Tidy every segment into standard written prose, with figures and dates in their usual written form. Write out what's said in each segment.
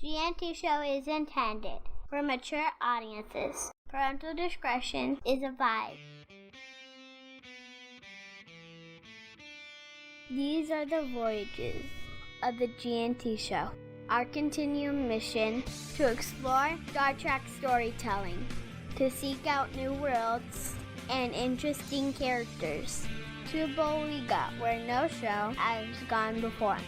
GNT show is intended for mature audiences. Parental discretion is advised. These are the voyages of the GNT show. Our continuing mission to explore Star Trek storytelling, to seek out new worlds and interesting characters, to bowl we got where no show has gone before.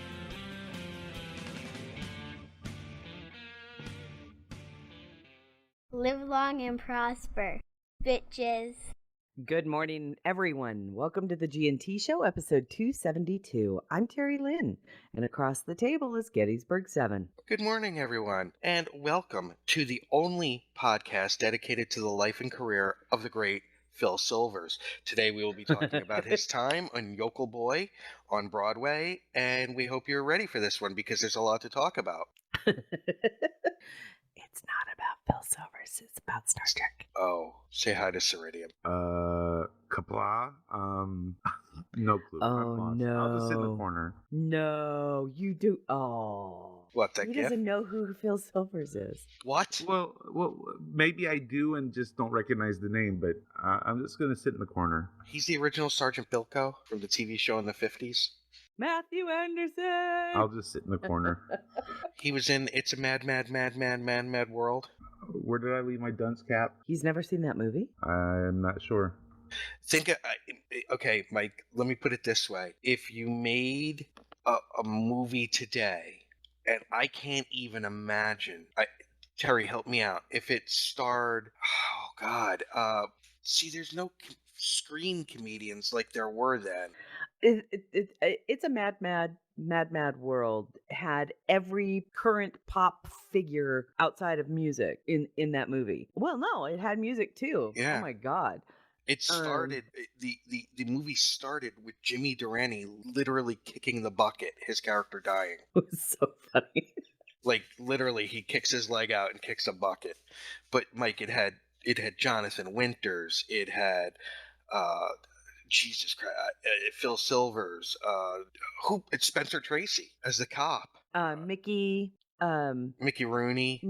Live long and prosper, bitches. Good morning, everyone. Welcome to the G&T Show, episode 272. I'm Terry Lynn, and across the table is Gettysburg 7. Good morning, everyone, and welcome to the only podcast dedicated to the life and career of the great Phil Silvers. Today we will be talking about his time on Yokel Boy on Broadway, and we hope you're ready for this one because there's a lot to talk about. It's not about Phil Silvers, it's about Star Trek. Oh, say hi to Ceridium. Kapla? No clue. Oh, no. I'll just sit in the corner. No, you do. Oh. What, that He gift? doesn't know who Phil Silvers is. What? Well, maybe I do and just don't recognize the name, but I'm just going to sit in the corner. He's the original Sergeant Bilko from the TV show in the 50s. Matthew Anderson! I'll just sit in the corner. He was in It's a Mad, Mad, Mad, Mad, Mad, Mad World. Where did I leave my dunce cap? He's never seen that movie? I'm not sure. Okay, Mike, let me put it this way. If you made a movie today, and I can't even imagine, Terry, help me out, if it starred, there's no screen comedians like there were then. It's a mad world. Had every current pop figure outside of music in that movie. Well, no, it had music too. Yeah. Oh my God. It started, the movie started with Jimmy Durante literally kicking the bucket, his character dying. It was so funny. Like, literally, he kicks his leg out and kicks a bucket. But, Mike, it had Jonathan Winters. It had, Jesus Christ, Phil Silvers. It's Spencer Tracy as the cop. Mickey Rooney.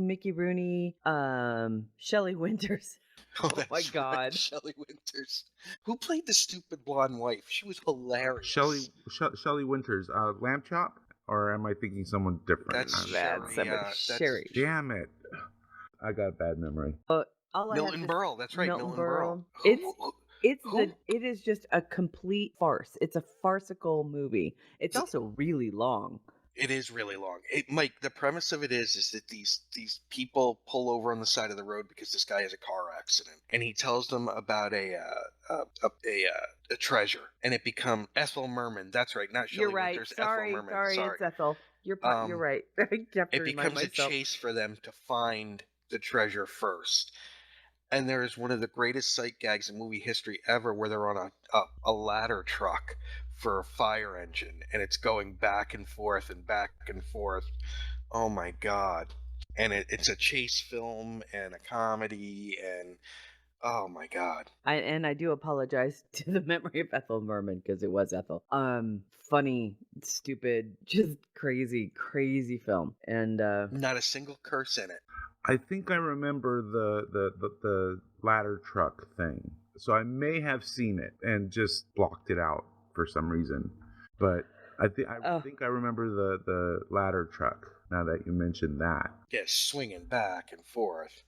Shelley Winters. Oh, my God. Right, Shelley Winters. Who played the stupid blonde wife? She was hilarious. Shelley Winters. Lamb Chop? Or am I thinking someone different? That's Sherry. Damn it. I got a bad memory. Milton Berle. That's right, Milton Berle. It is just a complete farce. It's a farcical movie. It's also really long. It is really long. Mike, the premise of it is that these people pull over on the side of the road because this guy has a car accident, and he tells them about a treasure, and it becomes Ethel Merman. That's right, not Shelley You're right. Winters. Sorry, Ethel Merman. Sorry, it's Ethel. You're right. I have to it remind becomes myself. a chase for them to find the treasure first. And there is one of the greatest sight gags in movie history ever, where they're on a ladder truck for a fire engine, and it's going back and forth and back and forth. Oh my God. And it's a chase film and a comedy, and oh my God. I do apologize to the memory of Ethel Merman, because it was Ethel. Funny, stupid, just crazy film. And not a single curse in it. I think I remember the ladder truck thing. So I may have seen it and just blocked it out for some reason. But I think I remember the ladder truck now that you mentioned that. Yeah, swinging back and forth.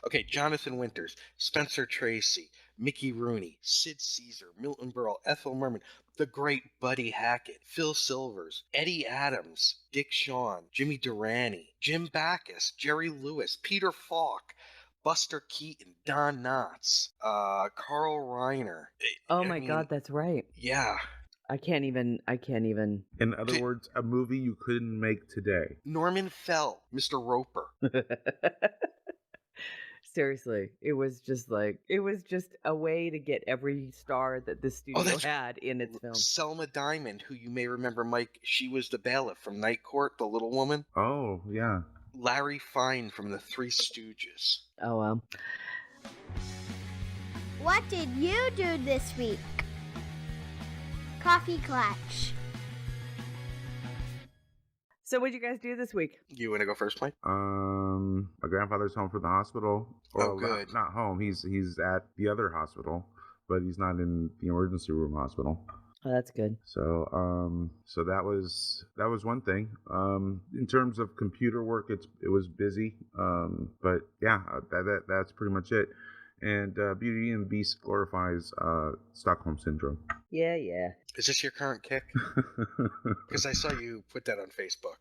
Okay, Jonathan Winters, Spencer Tracy, Mickey Rooney, Sid Caesar, Milton Berle, Ethel Merman, the great Buddy Hackett, Phil Silvers, Eddie Adams, Dick Shawn, Jimmy Durante, Jim Backus, Jerry Lewis, Peter Falk, Buster Keaton, Don Knotts, Carl Reiner. Oh my God, that's right. Yeah. I can't even. In other words, a movie you couldn't make today. Norman Fell, Mr. Roper. Seriously, it was just a way to get every star that the studio had in its film. Selma Diamond, who you may remember, Mike, she was the bailiff from Night Court, the little woman. Oh, yeah. Larry Fine from the Three Stooges. Oh, well. What did you do this week? Coffee Clutch. So what'd you guys do this week? You want to go first, Mike? My grandfather's home from the hospital. Oh, good. Not home. He's at the other hospital, but he's not in the emergency room hospital. Oh, that's good. So so that was one thing. In terms of computer work, it was busy. But yeah, that's pretty much it. And Beauty and the Beast glorifies Stockholm Syndrome. Yeah. Is this your current kick? Because I saw you put that on Facebook.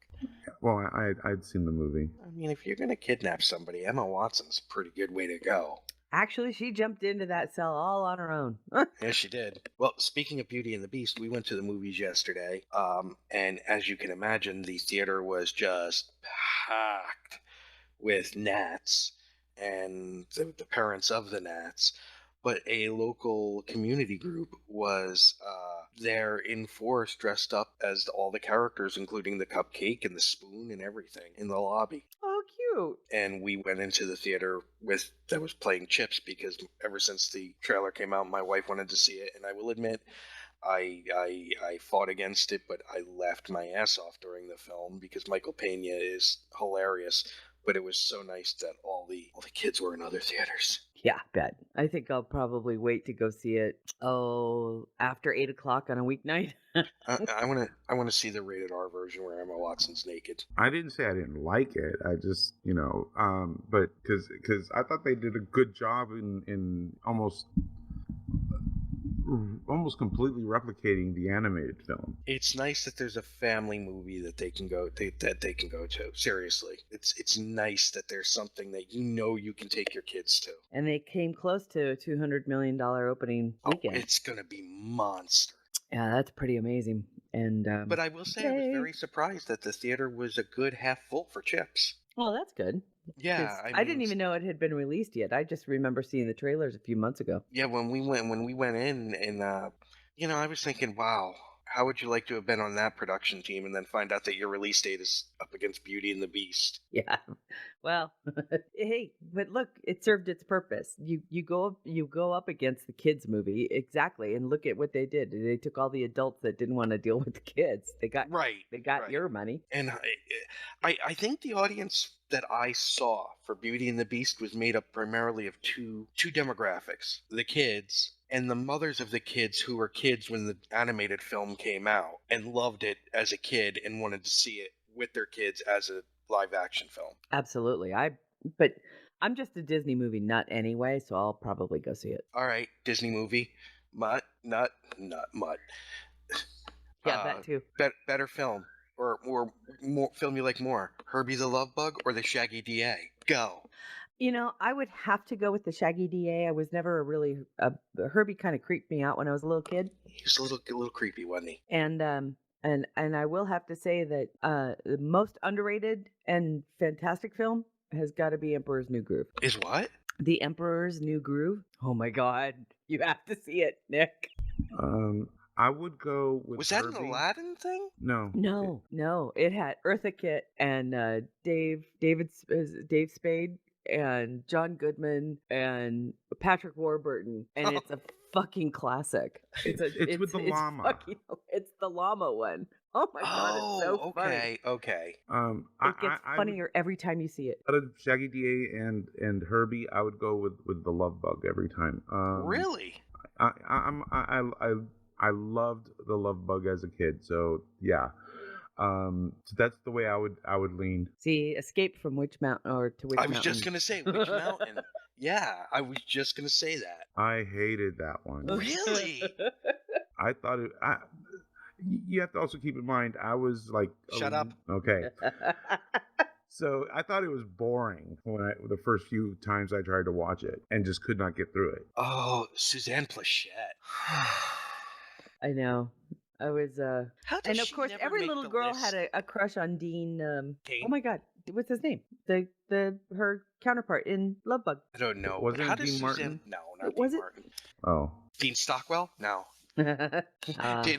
Well, I'd seen the movie. I mean, if you're going to kidnap somebody, Emma Watson's a pretty good way to go. Actually, she jumped into that cell all on her own. Yeah, she did. Well, speaking of Beauty and the Beast, we went to the movies yesterday. And as you can imagine, the theater was just packed with gnats and the parents of the gnats. But a local community group was there in force, dressed up as all the characters, including the cupcake and the spoon and everything in the lobby. Oh, cute. And we went into the theater that was playing Chips, because ever since the trailer came out, my wife wanted to see it. And I will admit, I fought against it, but I laughed my ass off during the film because Michael Pena is hilarious. But it was so nice that all the kids were in other theaters. Yeah, bet. I think I'll probably wait to go see it. Oh, after 8 o'clock on a weeknight. I want to see the rated R version where Emma Watson's naked. I didn't say I didn't like it. I just, but because I thought they did a good job in almost completely replicating the animated film. It's nice that there's a family movie that they can go to. Seriously, it's nice that there's something that you can take your kids to. And they came close to a $200 million opening weekend. Oh, it's gonna be monster. Yeah, that's pretty amazing. And but I will say, I was very surprised that the theater was a good half full for Chips. Well, that's good. Yeah, I didn't even know it had been released yet. I just remember seeing the trailers a few months ago. Yeah, when we went in, and I was thinking, wow, how would you like to have been on that production team and then find out that your release date is up against Beauty and the Beast? Yeah. Well, hey, but look, it served its purpose. You go up against the kids movie, exactly, and look at what they did. They took all the adults that didn't want to deal with the kids. They got your money. And I think the audience that I saw for Beauty and the Beast was made up primarily of two demographics: the kids and the mothers of the kids who were kids when the animated film came out and loved it as a kid and wanted to see it with their kids as a live action film. Absolutely. But I'm just a Disney movie nut anyway, so I'll probably go see it. All right, Disney movie, mutt. Yeah, that too. Better film or more film you like more: Herbie the Love Bug or the Shaggy DA? Go. I would have to go with the Shaggy DA. I was never Herbie kind of creeped me out when I was a little kid. He was a little creepy, wasn't he? And I will have to say that the most underrated and fantastic film has got to be Emperor's New Groove. Is what? The Emperor's New Groove. Oh my God, you have to see it, Nick. I would go with. Was that Herbie. an Aladdin thing? No. It had Eartha Kitt and Dave Spade and John Goodman and Patrick Warburton, and it's a fucking classic. It's with the llama. It's the llama one. Oh my God, it's so funny. Okay. It gets funnier every time you see it. Out of Shaggy DA and Herbie, I would go with the Love Bug every time. Really? I loved the Love Bug as a kid, so yeah. So that's the way I would lean. See, Escape from Witch Mountain or to Witch Mountain. I was just gonna say Witch Mountain. Yeah, I was just gonna say that. I hated that one. Really? I thought it. You have to also keep in mind, I was like, shut up. Okay. So I thought it was boring the first few times I tried to watch it and just could not get through it. Oh, Suzanne Plachette. I know. I was and of course every little girl list? had a crush on Dean. Kane? Oh my God, what's his name? Her counterpart in Love Bug. I don't know. Wasn't How it does Dean Martin? No, not Was Dean it? Martin. Oh. Dean Stockwell? No. Didn't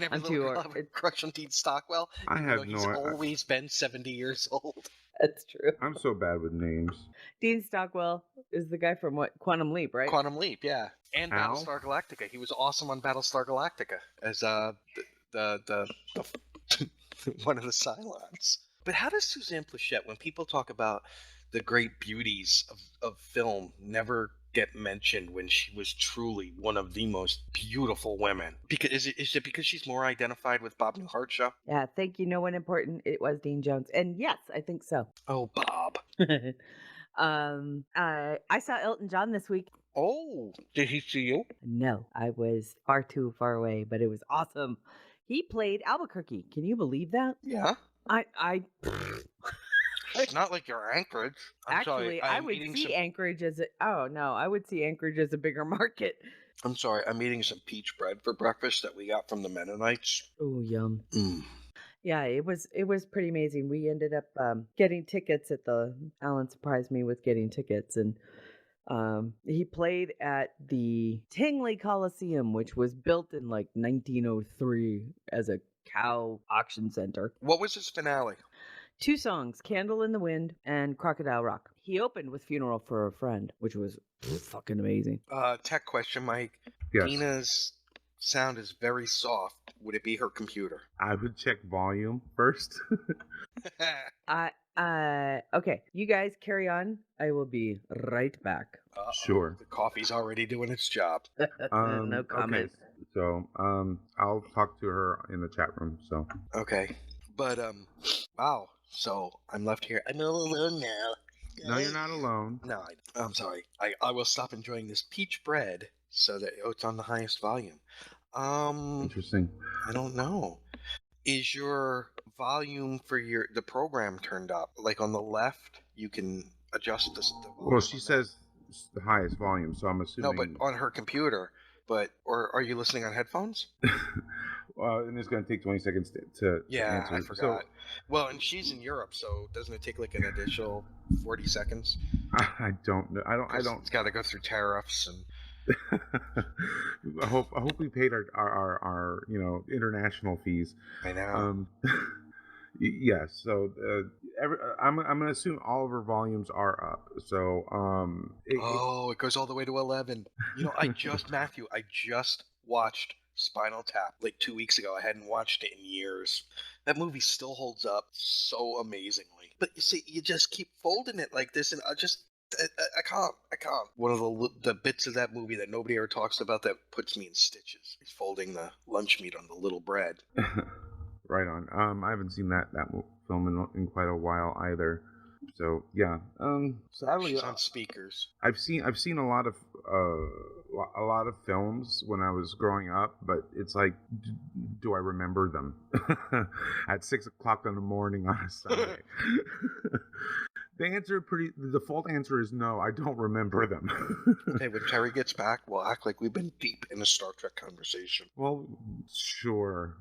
every little girl have a crush on Dean Stockwell? I have He's always been 70 years old. That's true. I'm so bad with names. Dean Stockwell is the guy from what? Quantum Leap, right? Quantum Leap, yeah. And Al? Battlestar Galactica. He was awesome on Battlestar Galactica as the one of the Cylons. But how does Suzanne Plachette, when people talk about the great beauties of film, never get mentioned when she was truly one of the most beautiful women? Because is it because she's more identified with Bob Newhart show? Yeah, thank you. No one important. It was Dean Jones. And yes, I think so. Oh, Bob. I saw Elton John this week. Oh, did he see you? No, I was far too far away, but it was awesome. He played Albuquerque. Can you believe that? Yeah. I It's not like you're Anchorage. I'm sorry. actually I would see Anchorage as I would see Anchorage as a bigger market. I'm sorry. I'm eating some peach bread for breakfast that we got from the Mennonites. Oh, yum. Mm. Yeah, it was pretty amazing. We ended up getting tickets at Alan surprised me with getting tickets, and he played at the Tingley Coliseum, which was built in like 1903 as a cow auction center. What was his finale? 2 songs, Candle in the Wind and Crocodile Rock. He opened with Funeral for a Friend, which was fucking amazing. Tech question, Mike. Yes. Dina's sound is very soft. Would it be her computer? I would check volume first. Okay, you guys carry on. I will be right back. Uh-oh, Sure. The coffee's already doing its job. No comment. Okay. So, I'll talk to her in the chat room. So, Okay. But, wow. So I'm left here. I'm all alone now. no, you're not alone. No, I'm sorry. I will stop enjoying this peach bread so that it's on the highest volume. Interesting. I don't know. Is your volume for the program turned up? Like on the left, you can adjust the volume. Well, she says it's the highest volume, so I'm assuming. No, but on her computer. Or are you listening on headphones? And it's going to take 20 seconds to Yeah, answer. I forgot. Well, and she's in Europe, so doesn't it take like an additional 40 seconds? I don't know. I don't. It's got to go through tariffs and. I hope we paid our international fees. I know. Yes. So I'm gonna assume all of her volumes are up. So it goes all the way to 11. I just watched Spinal Tap like 2 weeks ago. I hadn't watched it in years. That movie still holds up so amazingly. But you see, you just keep folding it like this, and I can't. One of the bits of that movie that nobody ever talks about that puts me in stitches is folding the lunch meat on the little bread. Right on. I haven't seen that film in quite a while either. So yeah. Sadly, She's on speakers. I've seen a lot of films when I was growing up, but it's like, do I remember them at 6 o'clock in the morning on a Sunday? The default answer is no. I don't remember them. Okay, when Terry gets back, we'll act like we've been deep in a Star Trek conversation. Well, sure.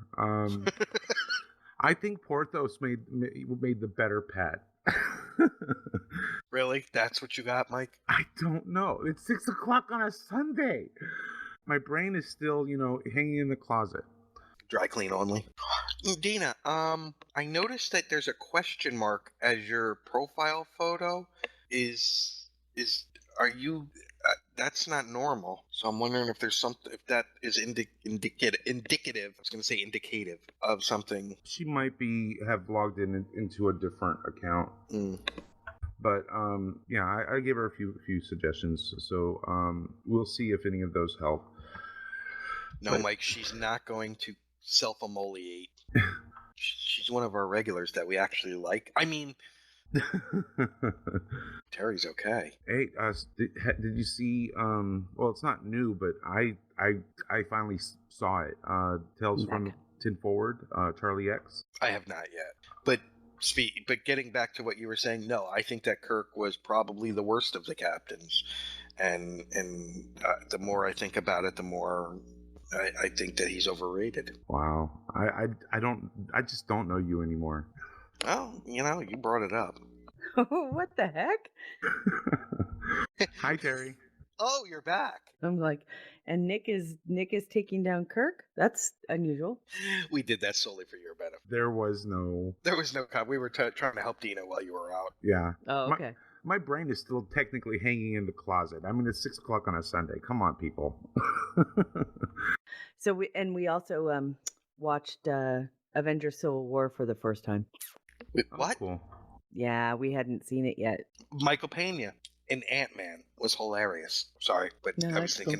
I think Porthos made the better pet. Really? That's what you got, Mike? I don't know. It's 6 o'clock on a Sunday. My brain is still, hanging in the closet. Dry clean only. Dina, I noticed that there's a question mark as your profile photo. Are you? That's not normal. So I'm wondering if there's something, if that is indicative. I was going to say indicative of something. She might have logged into a different account. But yeah, I gave her a few suggestions. So we'll see if any of those help. No, Mike, she's not going to self-immolate. She's one of our regulars that we actually like. I mean, Terry's okay. Hey, did you see? Well, it's not new, but I finally saw it. Tales from Tin Forward, Charlie X. I have not yet, but getting back to what you were saying, no, I think that Kirk was probably the worst of the captains, and the more I think about it, the more I think that he's overrated. Wow, I just don't know you anymore. Oh, you brought it up. What the heck? Hi, Terry. Oh, you're back. I'm like, and Nick is taking down Kirk? That's unusual. We did that solely for your benefit. There was no. We were trying to help Dina while you were out. Yeah. Oh, okay. My brain is still technically hanging in the closet. I mean, it's 6 o'clock on a Sunday. Come on, people. So we also watched Avengers Civil War for the first time. Wait, Oh, what? cool. Yeah, we hadn't seen it yet. Michael Pena in Ant-Man was hilarious. Sorry, but No, I was that's cool.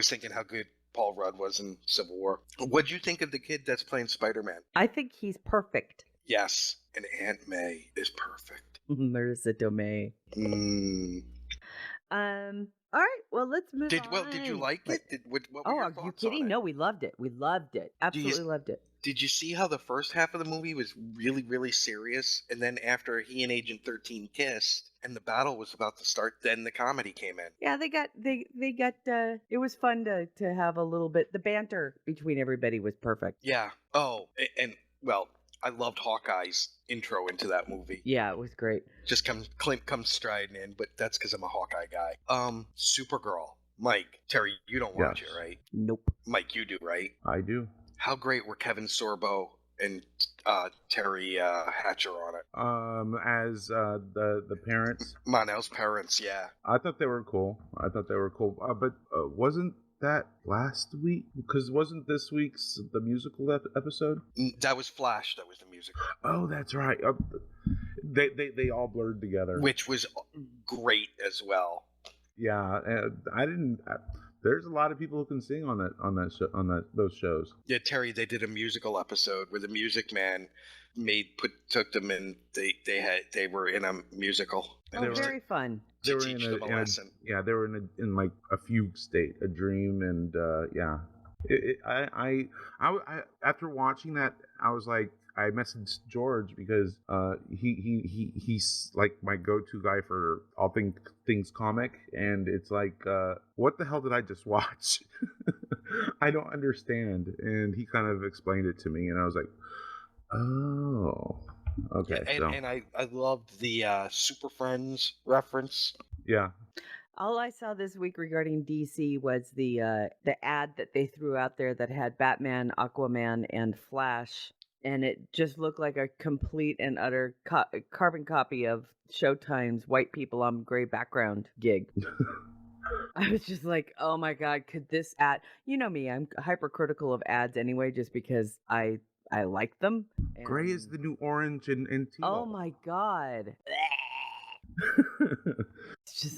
thinking how good Paul Rudd was in Civil War. What'd you think of the kid that's playing Spider-Man? I think he's perfect. Yes, and Aunt May is perfect. Marissa Tomei. Mm. All right, well, let's move on. Well, did you like it? What were your are thoughts you kidding? on it? No, we loved it. We loved it. Absolutely loved it. Did you see how the first half of the movie was really, really serious? And then after he and Agent 13 kissed and the battle was about to start, then the comedy came in. Yeah, they got it was fun to have a little bit. The banter between everybody was perfect. Yeah. Oh, and well, I loved Hawkeye's intro into that movie. Yeah, it was great. Just comes striding in, but that's because I'm a Hawkeye guy. Supergirl. Mike, Terry, you don't watch it, right? Nope. Mike, you do, right? I do. How great were Kevin Sorbo and Terry Hatcher on it? As the parents. Monel's parents, yeah. I thought they were cool. But wasn't that last week? Because wasn't this week's the musical episode? That was Flash. That was the musical. Oh, that's right. They all blurred together, which was great as well. Yeah, I didn't. There's a lot of people who can sing on those shows. Yeah, Terry, they did a musical episode where the Music Man took them and they were in a musical. Oh, very fun. To teach them a lesson. They were in like a fugue state, a dream, and yeah. I after watching that, I was like, I messaged George because he's like my go-to guy for all things comic, and it's like, what the hell did I just watch? I don't understand, and he kind of explained it to me, and I was like, oh, okay. Yeah, and I loved the Super Friends reference. Yeah. All I saw this week regarding DC was the ad that they threw out there that had Batman, Aquaman, and Flash, and it just looked like a complete and utter carbon copy of Showtime's White People on Gray Background gig. I was just like, oh my God, could this ad... You know me, I'm hypercritical of ads anyway, just because I like them. And... Gray is the new orange and teal. Oh my God.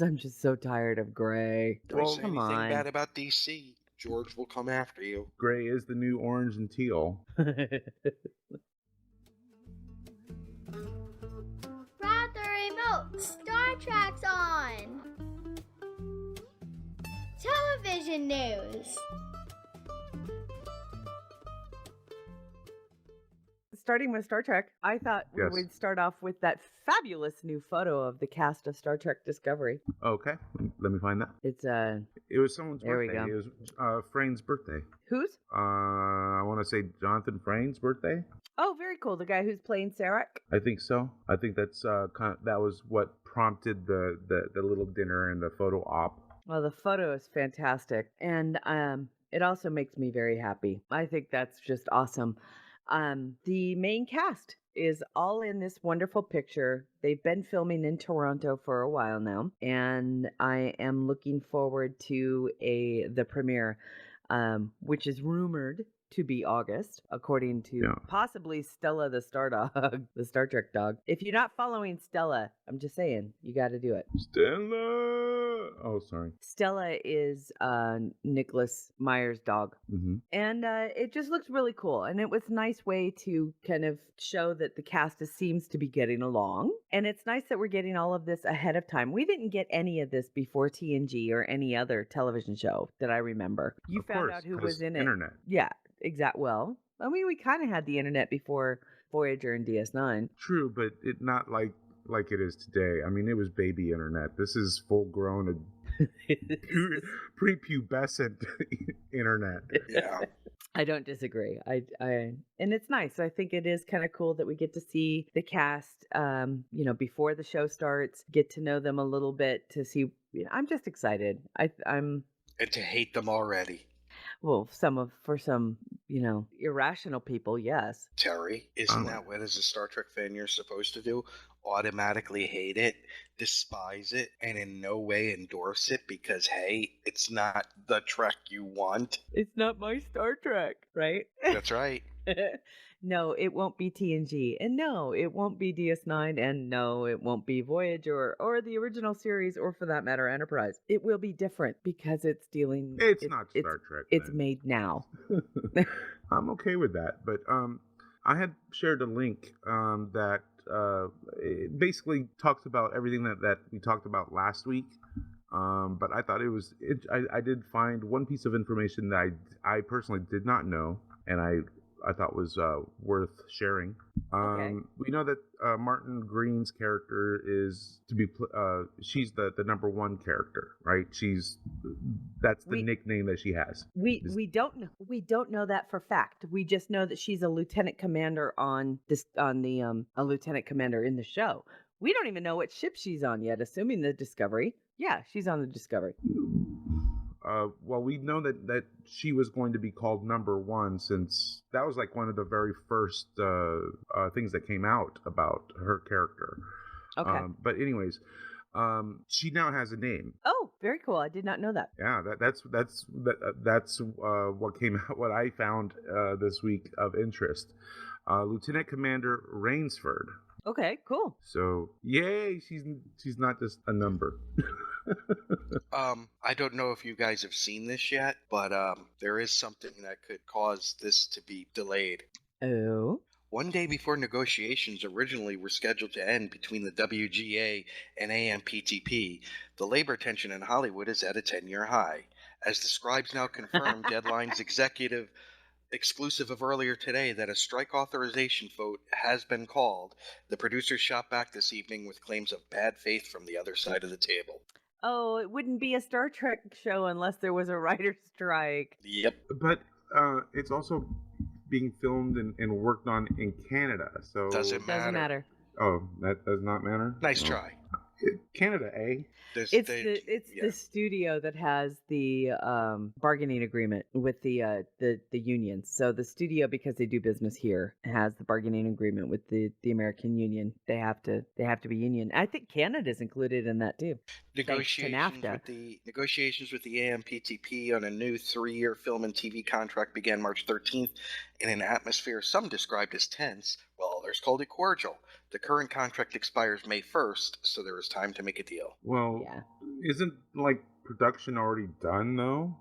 I'm just so tired of gray. Don't say anything bad about DC. George will come after you. Gray is the new orange and teal. Grab the remote. Star Trek's on. Television news. Starting with Star Trek, I thought we would start off with that fabulous new photo of the cast of Star Trek Discovery. Okay, let me find that. It was someone's birthday. There we go. It was Frayn's birthday. Whose? I want to say Jonathan Frayn's birthday. Oh, very cool. The guy who's playing Sarek? I think so. I think that's that was what prompted the little dinner and the photo op. Well, the photo is fantastic, and it also makes me very happy. I think that's just awesome. The main cast is all in this wonderful picture. They've been filming in Toronto for a while now, and I am looking forward to the premiere, which is rumored to be August, according to possibly Stella the Star Dog, the Star Trek dog. If you're not following Stella, I'm just saying, you got to do it. Stella! Oh, sorry. Stella is Nicholas Meyer's dog. Mm-hmm. And it just looks really cool. And it was a nice way to kind of show that the cast seems to be getting along. And it's nice that we're getting all of this ahead of time. We didn't get any of this before TNG or any other television show that I remember. You found out who was in it. Internet. Yeah, exactly. Well, I mean, we kind of had the internet before Voyager and DS9. True, but it not like it is today. I mean, it was baby internet. This is full grown prepubescent internet. Yeah. I don't disagree. I and it's nice. I think it is kind of cool that we get to see the cast before the show starts, get to know them a little bit, to see. I'm just excited. I'm and to hate them already. Well, for some irrational people, yes. Terry, isn't that what as a Star Trek fan you're supposed to do? automatically hate it, despise it, and in no way endorse it because, hey, it's not the Trek you want. It's not my Star Trek, right? That's right. No, it won't be TNG, and no, it won't be DS9, and no, it won't be Voyager or the original series, or for that matter, Enterprise. It will be different because it's dealing. It's not Star Trek. It's then. made now. I'm okay with that, but I had shared a link that it basically talks about everything that we talked about last week. But I thought I did find one piece of information that I personally did not know, and I thought was worth sharing. Okay. We know that Martin Green's character is to be she's the number one character, right? That's the nickname that she has. We don't know that for fact. We just know that she's a lieutenant commander a lieutenant commander in the show. We don't even know what ship she's on yet, assuming the Discovery. Yeah, she's on the Discovery. Well, we know that she was going to be called number one, since that was like one of the very first things that came out about her character. Okay. But anyways, she now has a name. Oh, very cool. I did not know that. Yeah, that's what came out. What I found this week of interest. Lieutenant Commander Rainsford. Okay, cool. So yay, she's not just a number. I don't know if you guys have seen this yet, but there is something that could cause this to be delayed. Oh. One day before negotiations originally were scheduled to end between the WGA and AMPTP, the labor tension in Hollywood is at a 10-year high. As the scribes now confirm, Deadline's executive exclusive of earlier today that a strike authorization vote has been called, the producers shot back this evening with claims of bad faith from the other side of the table. Oh, it wouldn't be a Star Trek show unless there was a writer's strike. Yep. But it's also being filmed and worked on in Canada, so Doesn't matter. Oh, that does not matter. Nice try. Canada, eh? It's the studio that has the bargaining agreement with the unions. So the studio, because they do business here, has the bargaining agreement with the American Union. They have to be union. I think Canada's included in that too. Negotiations with the AMPTP on a new 3-year film and TV contract began March 13th in an atmosphere some described as tense, while others called it cordial. The current contract expires May 1st, so there is time to make a deal. Well, yeah. Isn't production already done though?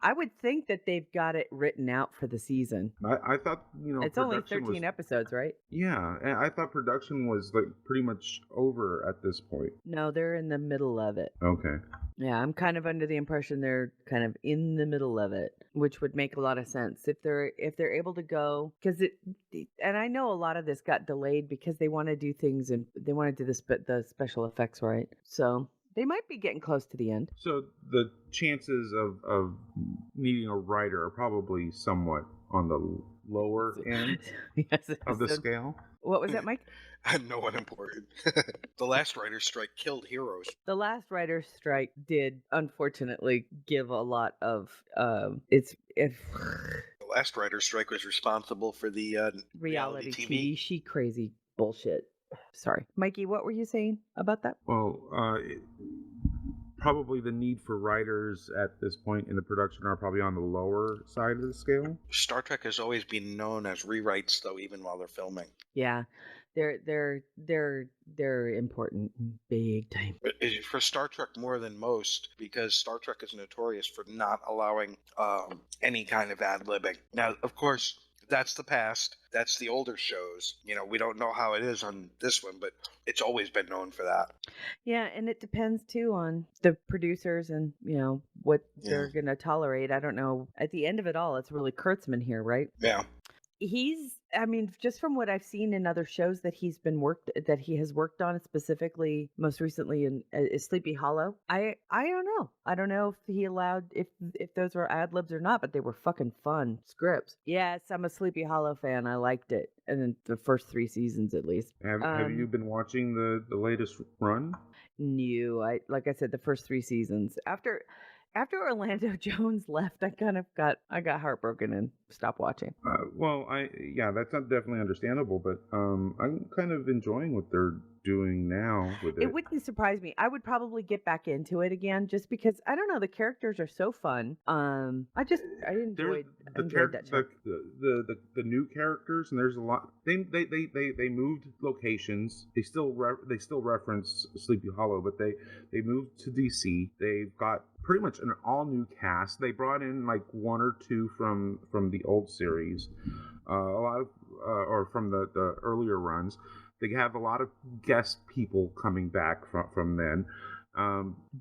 I would think that they've got it written out for the season. I thought, it's only 13 episodes, right? Yeah, and I thought production was pretty much over at this point. No, they're in the middle of it. Okay. Yeah, I'm kind of under the impression they're kind of in the middle of it, which would make a lot of sense if they're able to go, because and I know a lot of this got delayed because they want to do things and they want to do the special effects right. So they might be getting close to the end. So the chances of needing a writer are probably somewhat on the lower end of the scale. What was that, Mike? No one important. The last writer's strike killed heroes. The last writer's strike did, unfortunately, give a lot of The last writer's strike was responsible for the reality TV. She crazy bullshit. Sorry. Mikey, what were you saying about that? Well, probably the need for writers at this point in the production are probably on the lower side of the scale. Star Trek has always been known as rewrites, though, even while they're filming. Yeah, they're important, big time. For Star Trek more than most, because Star Trek is notorious for not allowing any kind of ad-libbing. Now, of course, that's the past. That's the older shows. We don't know how it is on this one, but it's always been known for that. Yeah, and it depends too on the producers and what they're gonna tolerate. I don't know. At the end of it all, it's really Kurtzman here, right? Yeah. Just from what I've seen in other shows that he has worked on, specifically most recently in Sleepy Hollow. I don't know. I don't know if he allowed if those were ad libs or not, but they were fucking fun scripts. Yes, I'm a Sleepy Hollow fan. I liked it, and then the first 3 seasons at least. Have you been watching the latest run? No, like I said, the first 3 seasons. After Orlando Jones left, I got heartbroken and stopped watching. That's not definitely understandable, but I'm kind of enjoying what they're doing now with It it. wouldn't surprise me. I would probably get back into it again just because I don't know, the characters are so fun. I There's enjoyed that show. the new characters, and there's a lot. They moved locations. They still reference Sleepy Hollow, but they moved to DC. They've got pretty much an all new cast. They brought in like one or two from the old series, a lot of or from the earlier runs. They have a lot of guest people coming back from then.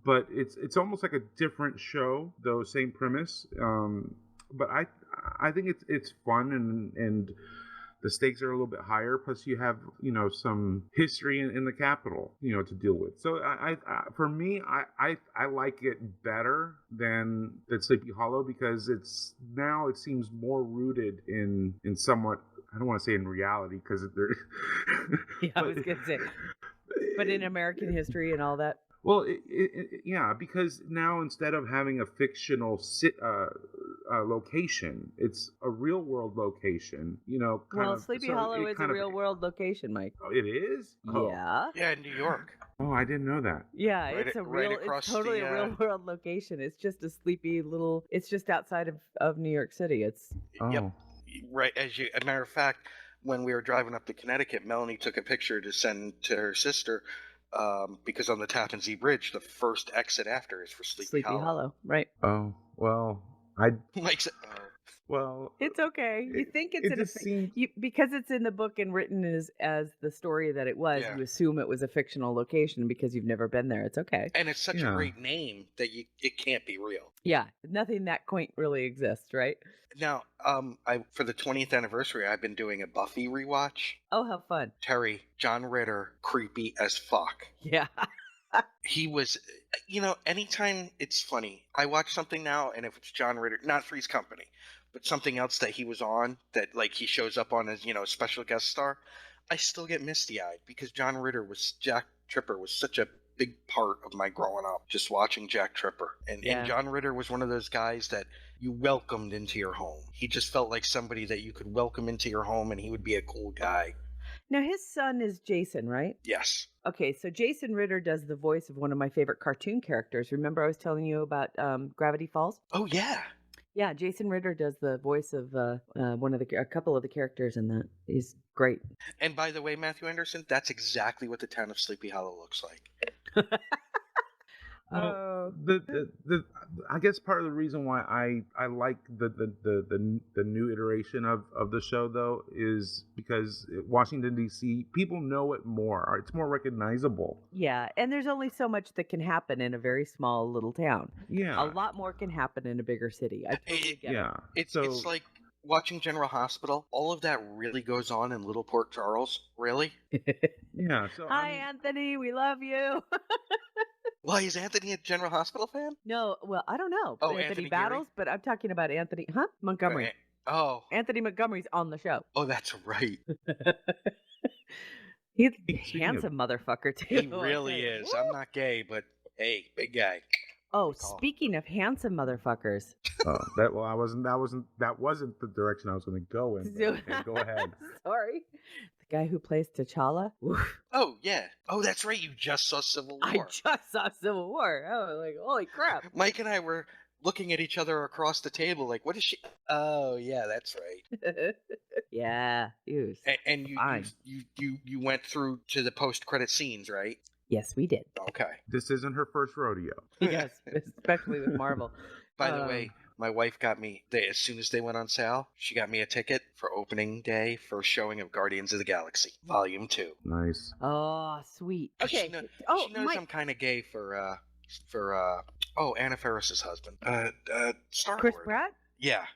But it's almost like a different show, though same premise. But I think it's fun, and the stakes are a little bit higher. Plus, you have some history in the capital to deal with. So for me, I like it better than Sleepy Hollow because it seems more rooted in somewhat. I don't want to say in reality because they're. Yeah, I was gonna say, but in American history and all that. Well, yeah, because now instead of having a fictional location, it's a real world location. Well, Sleepy Hollow is a real world location, Mike. Oh, it is. Yeah. Yeah, in New York. Oh, I didn't know that. Yeah, Right it's across totally the, a real world location. It's just a sleepy little. It's just outside of New York City. It's. Oh. Yep. Right. As a matter of fact, when we were driving up to Connecticut, Melanie took a picture to send to her sister. Because on the Tappan Zee Bridge, the first exit after is for Sleepy Hollow. Right? Oh well, Mike said, well, it's okay. You think it's because it's in the book and written as the story that it was. Yeah. You assume it was a fictional location because you've never been there. It's okay. and it's such a great name that it can't be real. Yeah, nothing that quaint really exists, right? Now, for the 20th anniversary, I've been doing a Buffy rewatch. Oh, how fun! Terry, John Ritter, creepy as fuck. Yeah. He was, anytime it's funny, I watch something now, and if it's John Ritter, not Three's Company, but something else that he was on that like he shows up on as special guest star, I still get misty-eyed because Jack Tripper was such a big part of my growing up, just watching Jack Tripper. And John Ritter was one of those guys that you welcomed into your home. He just felt like somebody that you could welcome into your home, and he would be a cool guy. Now, his son is Jason, right? Yes. Okay, so Jason Ritter does the voice of one of my favorite cartoon characters. Remember I was telling you about Gravity Falls? Oh, yeah. Yeah, Jason Ritter does the voice of a couple of the characters in that. He's great. And by the way, Matthew Anderson, that's exactly what the town of Sleepy Hollow looks like. I guess part of the reason why I like the new iteration of the show though is because Washington D.C. people know it more. It's more recognizable. Yeah, and there's only so much that can happen in a very small little town. Yeah, a lot more can happen in a bigger city. I totally get it. It's like watching General Hospital. All of that really goes on in Little Port Charles. Really? Yeah. So hi, Anthony. We love you. Why, is Anthony a General Hospital fan? No, well, I don't know. Oh, Anthony Battles, but I'm talking about Anthony, Montgomery. Anthony Montgomery's on the show. Oh, that's right. He's a handsome motherfucker too. He really is. Woo! I'm not gay, but hey, big guy. Oh, speaking of handsome motherfuckers. That wasn't the direction I was going to go in. Okay, go ahead. Sorry. The guy who plays T'Challa. Oof. Oh, yeah. Oh, that's right. You just saw Civil War. I just saw Civil War. Oh, like, holy crap. Mike and I were looking at each other across the table like, what is she? Oh, yeah, that's right. Yeah. And you went through to the post-credit scenes, right? Yes, we did. Okay. This isn't her first rodeo. Yes, especially with Marvel. By the way, my wife got me, as soon as they went on sale, she got me a ticket for opening day for a showing of Guardians of the Galaxy, Volume 2. Nice. Oh, sweet. Okay. She knows I'm kind of gay for Anna Faris's husband. Star-Lord. Chris Pratt? Yeah.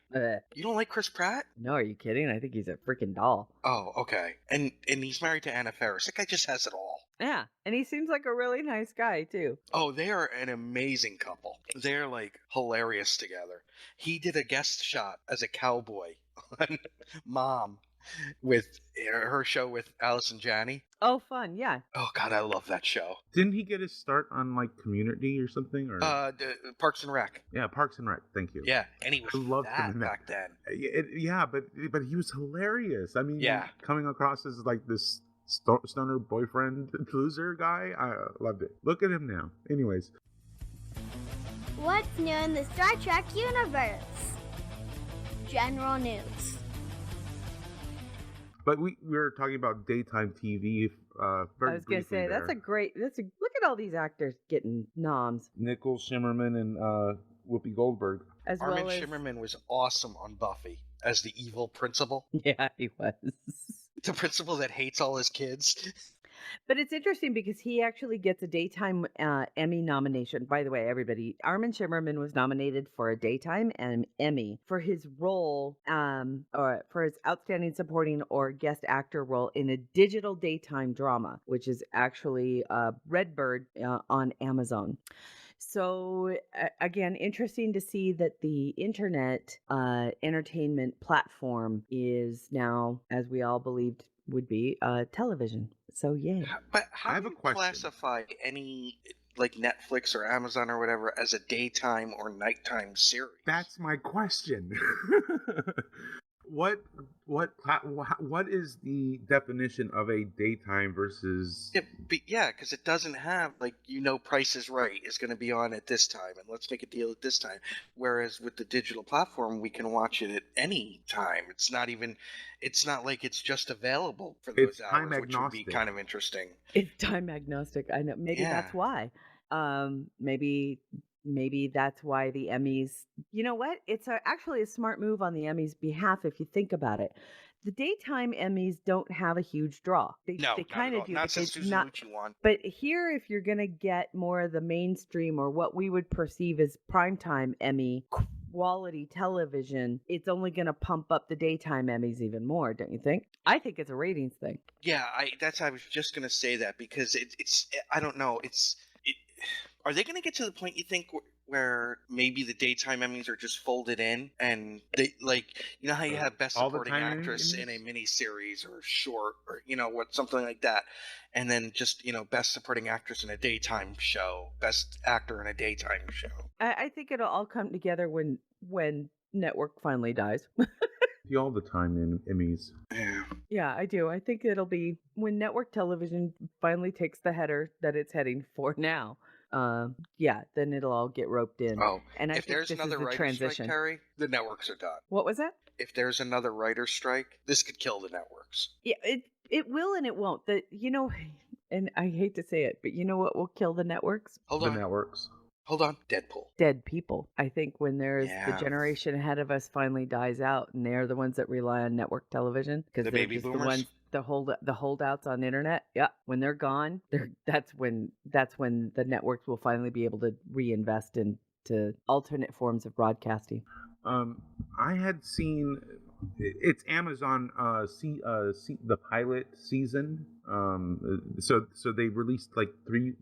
You don't like Chris Pratt? No, are you kidding? I think he's a freaking doll. Oh, okay. And he's married to Anna Faris. That guy just has it all. Yeah, and he seems like a really nice guy, too. Oh, they are an amazing couple. They're, like, hilarious together. He did a guest shot as a cowboy on Mom, with her show with Alice and Janney. Oh, fun. Yeah. Oh God, I love that show. Didn't he get his start on like Community or something? Or Parks and Rec. yeah, Parks and Rec. Thank you. Yeah, and he was I loved him in that back then. Yeah, but he was hilarious. I mean, Yeah. coming across as like this stoner boyfriend loser guy, I loved it. Look at him now. Anyways, What's new in the Star Trek universe? General news. but we were talking about daytime TV. Very I was going to briefly say, there. look at all these actors getting noms. Nichols, Shimmerman, and Whoopi Goldberg. As Armin well as... Shimmerman was awesome on Buffy as the evil principal. Yeah, he was. The principal that hates all his kids. But it's interesting because he actually gets a daytime Emmy nomination. By the way, everybody, Armin Shimmerman was nominated for a daytime Emmy for his role, or for his outstanding supporting or guest actor role in a digital daytime drama, which is actually Redbird on Amazon. So again, interesting to see that the internet entertainment platform is now, as we all believed would be, television. So yay. But how I have do a you question. classify any like Netflix or Amazon or whatever as a daytime or nighttime series? That's my question. What is the definition of a daytime versus? Yeah, because it doesn't have like Price is Right is going to be on at this time, and let's make a deal at this time. Whereas with the digital platform, we can watch it at any time. It's not like it's just available for those It's time hours, which would be agnostic. kind of interesting. It's time agnostic. I know. Maybe that's why. Maybe that's why the Emmys. You know what? It's actually a smart move on the Emmys' behalf if you think about it. The daytime Emmys don't have a huge draw. They kind of do. Not but since they- Susan not- Lucci won. But here, if you're going to get more of the mainstream or what we would perceive as primetime Emmy quality television, it's only going to pump up the daytime Emmys even more, don't you think? I think it's a ratings thing. Yeah, I was just going to say that because it's I don't know. Are they going to get to the point you think where maybe the daytime Emmys are just folded in and they how you have best All the supporting time actress Emmys? in a miniseries or short or something like that, and then just best supporting actress in a daytime show, best actor in a daytime show. I think it'll all come together when network finally dies. The all the time in Emmys. Yeah. Yeah, I do. I think it'll be when network television finally takes the header that it's heading for now. Then it'll all get roped in. Oh, and I if think there's this another is the writer's transition. strike, Terry, the networks are done. What was that? If there's another writer's strike, this could kill the networks. Yeah, it will and it won't. And I hate to say it, but you know what will kill the networks? Hold The on. networks. Hold on. Deadpool. Dead people. I think when there's Yeah. the generation ahead of us finally dies out, and they're the ones that rely on network television because The they're baby just boomers? the ones the holdouts on internet. Yeah, when they're gone, that's when the networks will finally be able to reinvest into alternate forms of broadcasting. I had seen it's Amazon the pilot season. So they released like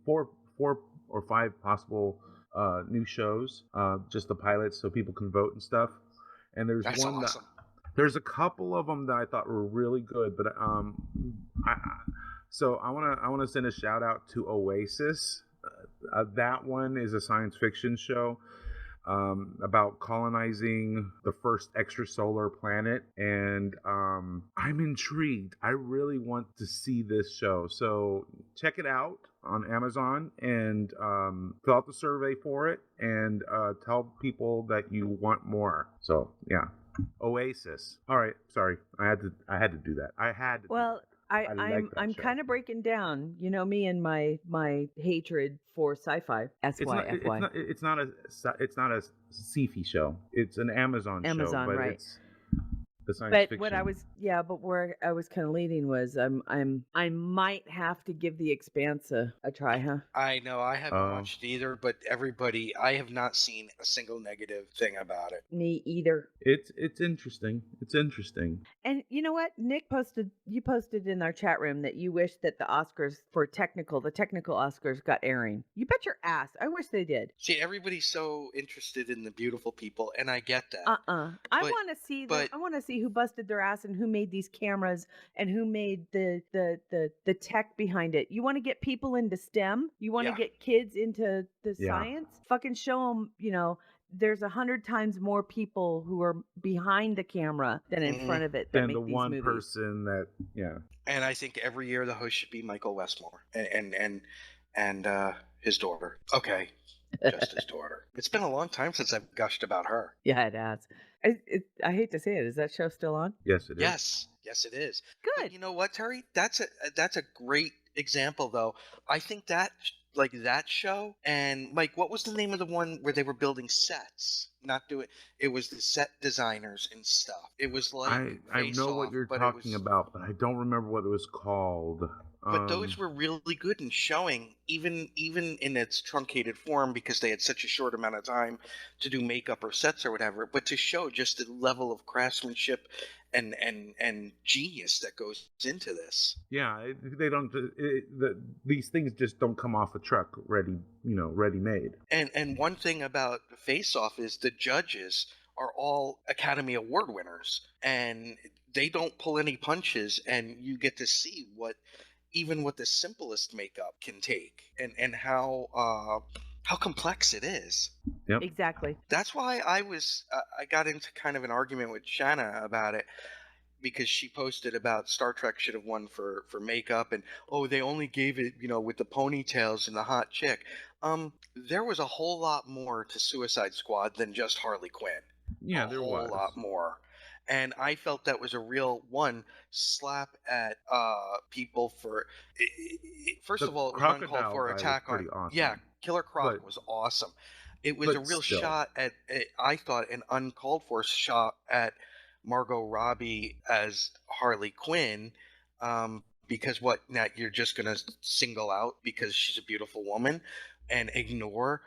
4 or 5 possible new shows, just the pilots, so people can vote and stuff. And there's That's one awesome. there's a couple of them that I thought were really good, but so I want to send a shout out to Oasis. That one is a science fiction show about colonizing the first extrasolar planet, and I'm intrigued. I really want to see this show, so check it out on Amazon and fill out the survey for it and tell people that you want more. So yeah, Oasis. All right, sorry, I had to do that. I had to. Well, I'm show. kind of breaking down, me and my hatred for sci-fi. SYFY. It's not a sci-fi show. It's an Amazon show, but right. it's the science But fiction. where I was kind of leading was I might have to give The Expanse a try, huh? I know I haven't watched either, but I have not seen a single negative thing about it. Me either. It's interesting. It's interesting. And you know what? Nick posted in our chat room that you wish that the Oscars for the technical Oscars got airing. You bet your ass. I wish they did. See, everybody's so interested in the beautiful people, and I get that. I want to see see who busted their ass and who made these cameras and who made the tech behind it. You want to get people into STEM? You want to Yeah. get kids into the Yeah. science? Fucking show them, there's 100 times more people who are behind the camera than in front of it that Than make the these one movies. person that, And I think every year the host should be Michael Westmore and his daughter. Okay, just his daughter. It's been a long time since I've gushed about her. Yeah, it has. I hate to say it. Is that show still on? Yes, it is. Yes, it is. Good. But you know what, Terry? That's a great example, though. I think that that show and Mike, what was the name of the one where they were building sets? Not doing. It was the set designers and stuff. It was like I know what you're talking about, but I don't remember what it was called. But those were really good in showing, even in its truncated form, because they had such a short amount of time to do makeup or sets or whatever. But to show just the level of craftsmanship and genius that goes into this. Yeah, they don't. These things just don't come off a truck ready made. And one thing about Face Off is the judges are all Academy Award winners, and they don't pull any punches, and you get to see what the simplest makeup can take, and how complex it is. Yep. Exactly. That's why I got into kind of an argument with Shanna about it, because she posted about Star Trek should have won for makeup, and they only gave it with the ponytails and the hot chick. There was a whole lot more to Suicide Squad than just Harley Quinn. Yeah, there was a whole lot more. And I felt that was a real slap at people for. First of all, it was uncalled for attack on. Awesome. Yeah, Killer Croc was awesome. It was a real shot at. I thought an uncalled for shot at Margot Robbie as Harley Quinn, because now you're just gonna single out because she's a beautiful woman, and ignore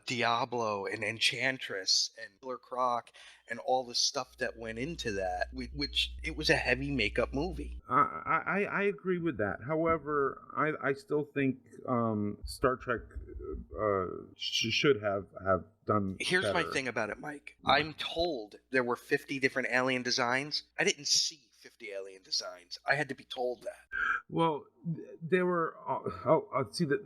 Diablo and Enchantress and Killer Croc and all the stuff that went into that, which it was a heavy makeup movie. I agree with that. However, I still think Star Trek should have done. Here's better. my thing about it, Mike. I'm told there were 50 different alien designs. I didn't see 50 alien designs. I had to be told that. Well, there were. See that.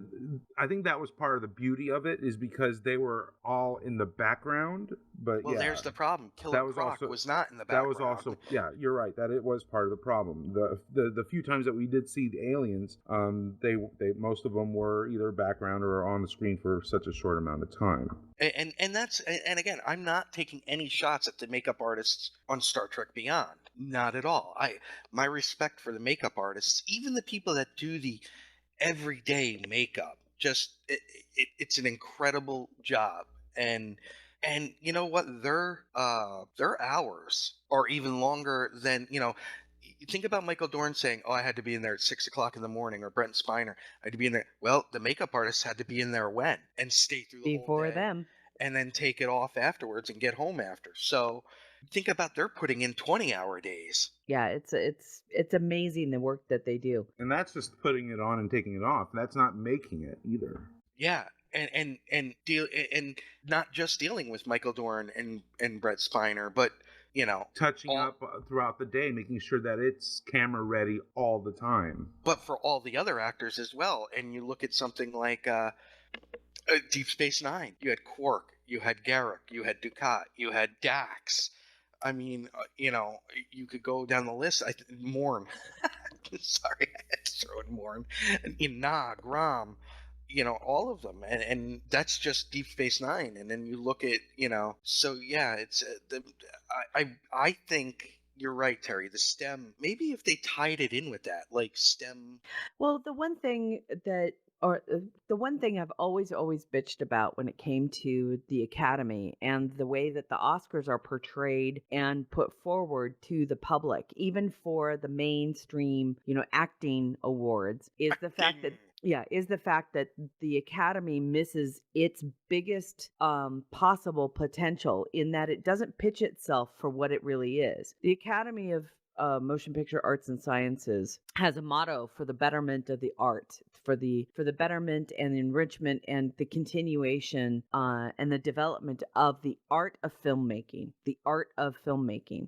I think that was part of the beauty of it, is because they were all in the background. But there's the problem. Killer Croc was not in the background. That was also. Yeah, you're right. That it was part of the problem. The few times that we did see the aliens, they most of them were either background or on the screen for such a short amount of time. And again, I'm not taking any shots at the makeup artists on Star Trek Beyond. Not at all. My respect for the makeup artists, even the people that do the everyday makeup, it's an incredible job. And you know what? Their hours are even longer than you think about Michael Dorn saying, "Oh, I had to be in there at 6:00 in the morning," or Brent Spiner, "I had to be in there." Well, the makeup artists had to be in there when and stay through the whole day, them, and then take it off afterwards and get home after. So think about they're putting in 20-hour days. Yeah, it's amazing the work that they do. And that's just putting it on and taking it off. That's not making it either. Yeah. And not just dealing with Michael Dorn and Brett Spiner, but touching up throughout the day, making sure that it's camera ready all the time. But for all the other actors as well. And you look at something like Deep Space Nine. You had Quark, you had Garrick, you had Dukat, you had Dax. I mean, you could go down the list. Morn. Sorry, I had to throw in Morn. Nog, Rom. All of them, and that's just Deep Space Nine. And then you look at, so yeah, it's I think you're right, Terry. The STEM, maybe if they tied it in with that, like STEM. Well, the one thing I've always bitched about when it came to the Academy and the way that the Oscars are portrayed and put forward to the public, even for the mainstream, acting awards, is the fact that the Academy misses its biggest possible potential in that it doesn't pitch itself for what it really is. The Academy of Motion Picture Arts and Sciences has a motto for the betterment of the art, for the betterment and enrichment and the continuation and the development of the art of filmmaking,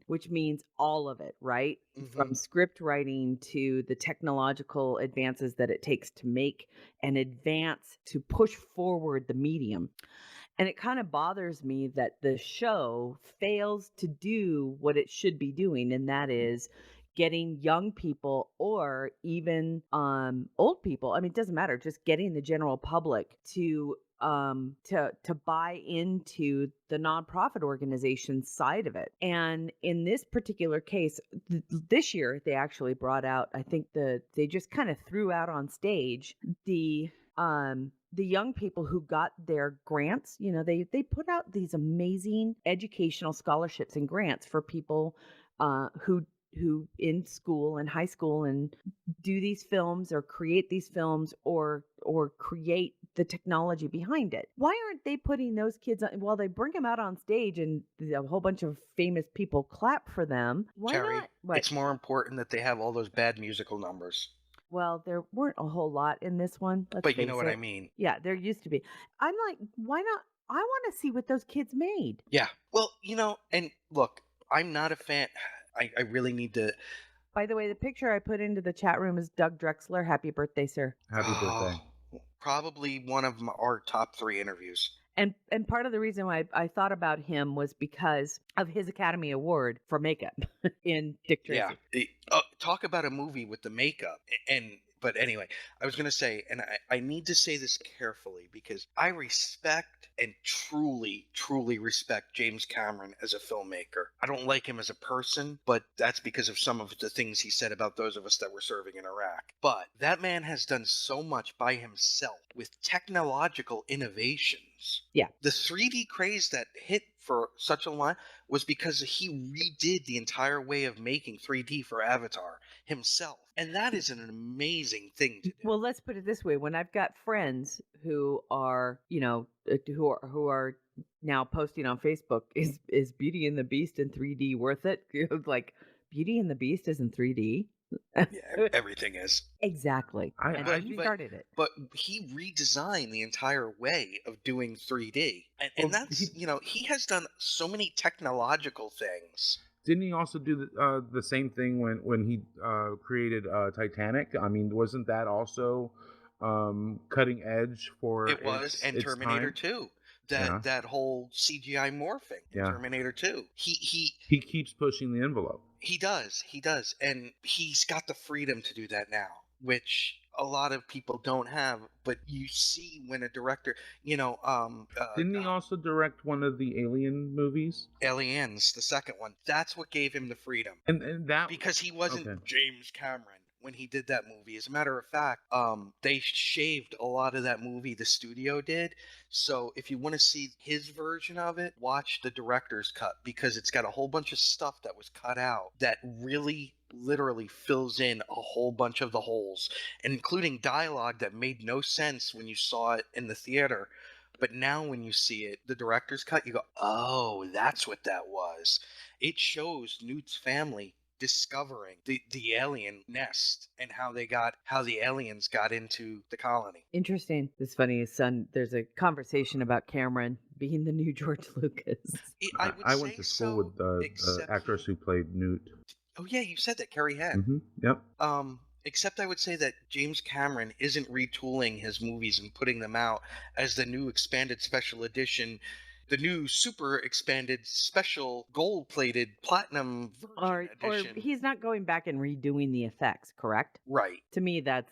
which means all of it, right? From script writing to the technological advances that it takes to make and advance to push forward the medium. And it kind of bothers me that the show fails to do what it should be doing, and that is getting young people or even old people. I mean, it doesn't matter, just getting the general public to buy into the nonprofit organization side of it. And in this particular case, this year they actually brought out, I think they just kind of threw out on stage the young people who got their grants. You know, they put out these amazing educational scholarships and grants for people who in school and high school and do these films or create these films or create the technology behind it. Why aren't they putting those kids on? Well, they bring them out on stage and a whole bunch of famous people clap for them. Why Terry, not? What? it's more important that they have all those bad musical numbers. Well, there weren't a whole lot in this one. But you know what I mean. Yeah, there used to be. I'm like, why not? I want to see what those kids made. Yeah. Well, and look, I'm not a fan. I really need to. By the way, the picture I put into the chat room is Doug Drexler. Happy birthday, sir. Happy birthday. Probably one of our top 3 interviews. And part of the reason why I thought about him was because of his Academy Award for makeup in Dick Tracy. Yeah. Talk about a movie with the makeup. But anyway, I was going to say, and I need to say this carefully because I respect and truly, truly respect James Cameron as a filmmaker. I don't like him as a person, but that's because of some of the things he said about those of us that were serving in Iraq. But that man has done so much by himself with technological innovations. Yeah. The 3D craze that hit for such a long was because he redid the entire way of making 3D for Avatar himself. And that is an amazing thing to do. Well, let's put it this way. When I've got friends who are, who are now posting on Facebook, is Beauty and the Beast in 3D worth it? Like, Beauty and the Beast is in 3D? Yeah, everything is. Exactly. And he started it. But he redesigned the entire way of doing 3D. And that's, he has done so many technological things. Didn't he also do the same thing when he created Titanic? I mean, wasn't that also cutting edge for it was, and Terminator 2. That whole CGI morphing in Terminator 2. He keeps pushing the envelope. He does, and he's got the freedom to do that now, which a lot of people don't have. But you see when a director, didn't he also direct one of the Alien movies? Aliens, the second one. That's what gave him the freedom, and that because he wasn't James Cameron when he did that movie. As a matter of fact, they shaved a lot of that movie, the studio did. So if you want to see his version of it, watch the director's cut, because it's got a whole bunch of stuff that was cut out that really literally fills in a whole bunch of the holes, including dialogue that made no sense when you saw it in the theater. But now when you see it, the director's cut, you go, oh, that's what that was. It shows Newt's family discovering the alien nest and how the aliens got into the colony. Interesting. It's funny, son. There's a conversation about Cameron being the new George Lucas. I went to school with the actress who played Newt. Oh yeah, you said that, Carrie Henn. Mm-hmm. Yep. Except I would say that James Cameron isn't retooling his movies and putting them out as the new expanded special edition, the new super expanded special gold-plated platinum version edition. Or he's not going back and redoing the effects, correct? Right. To me, that's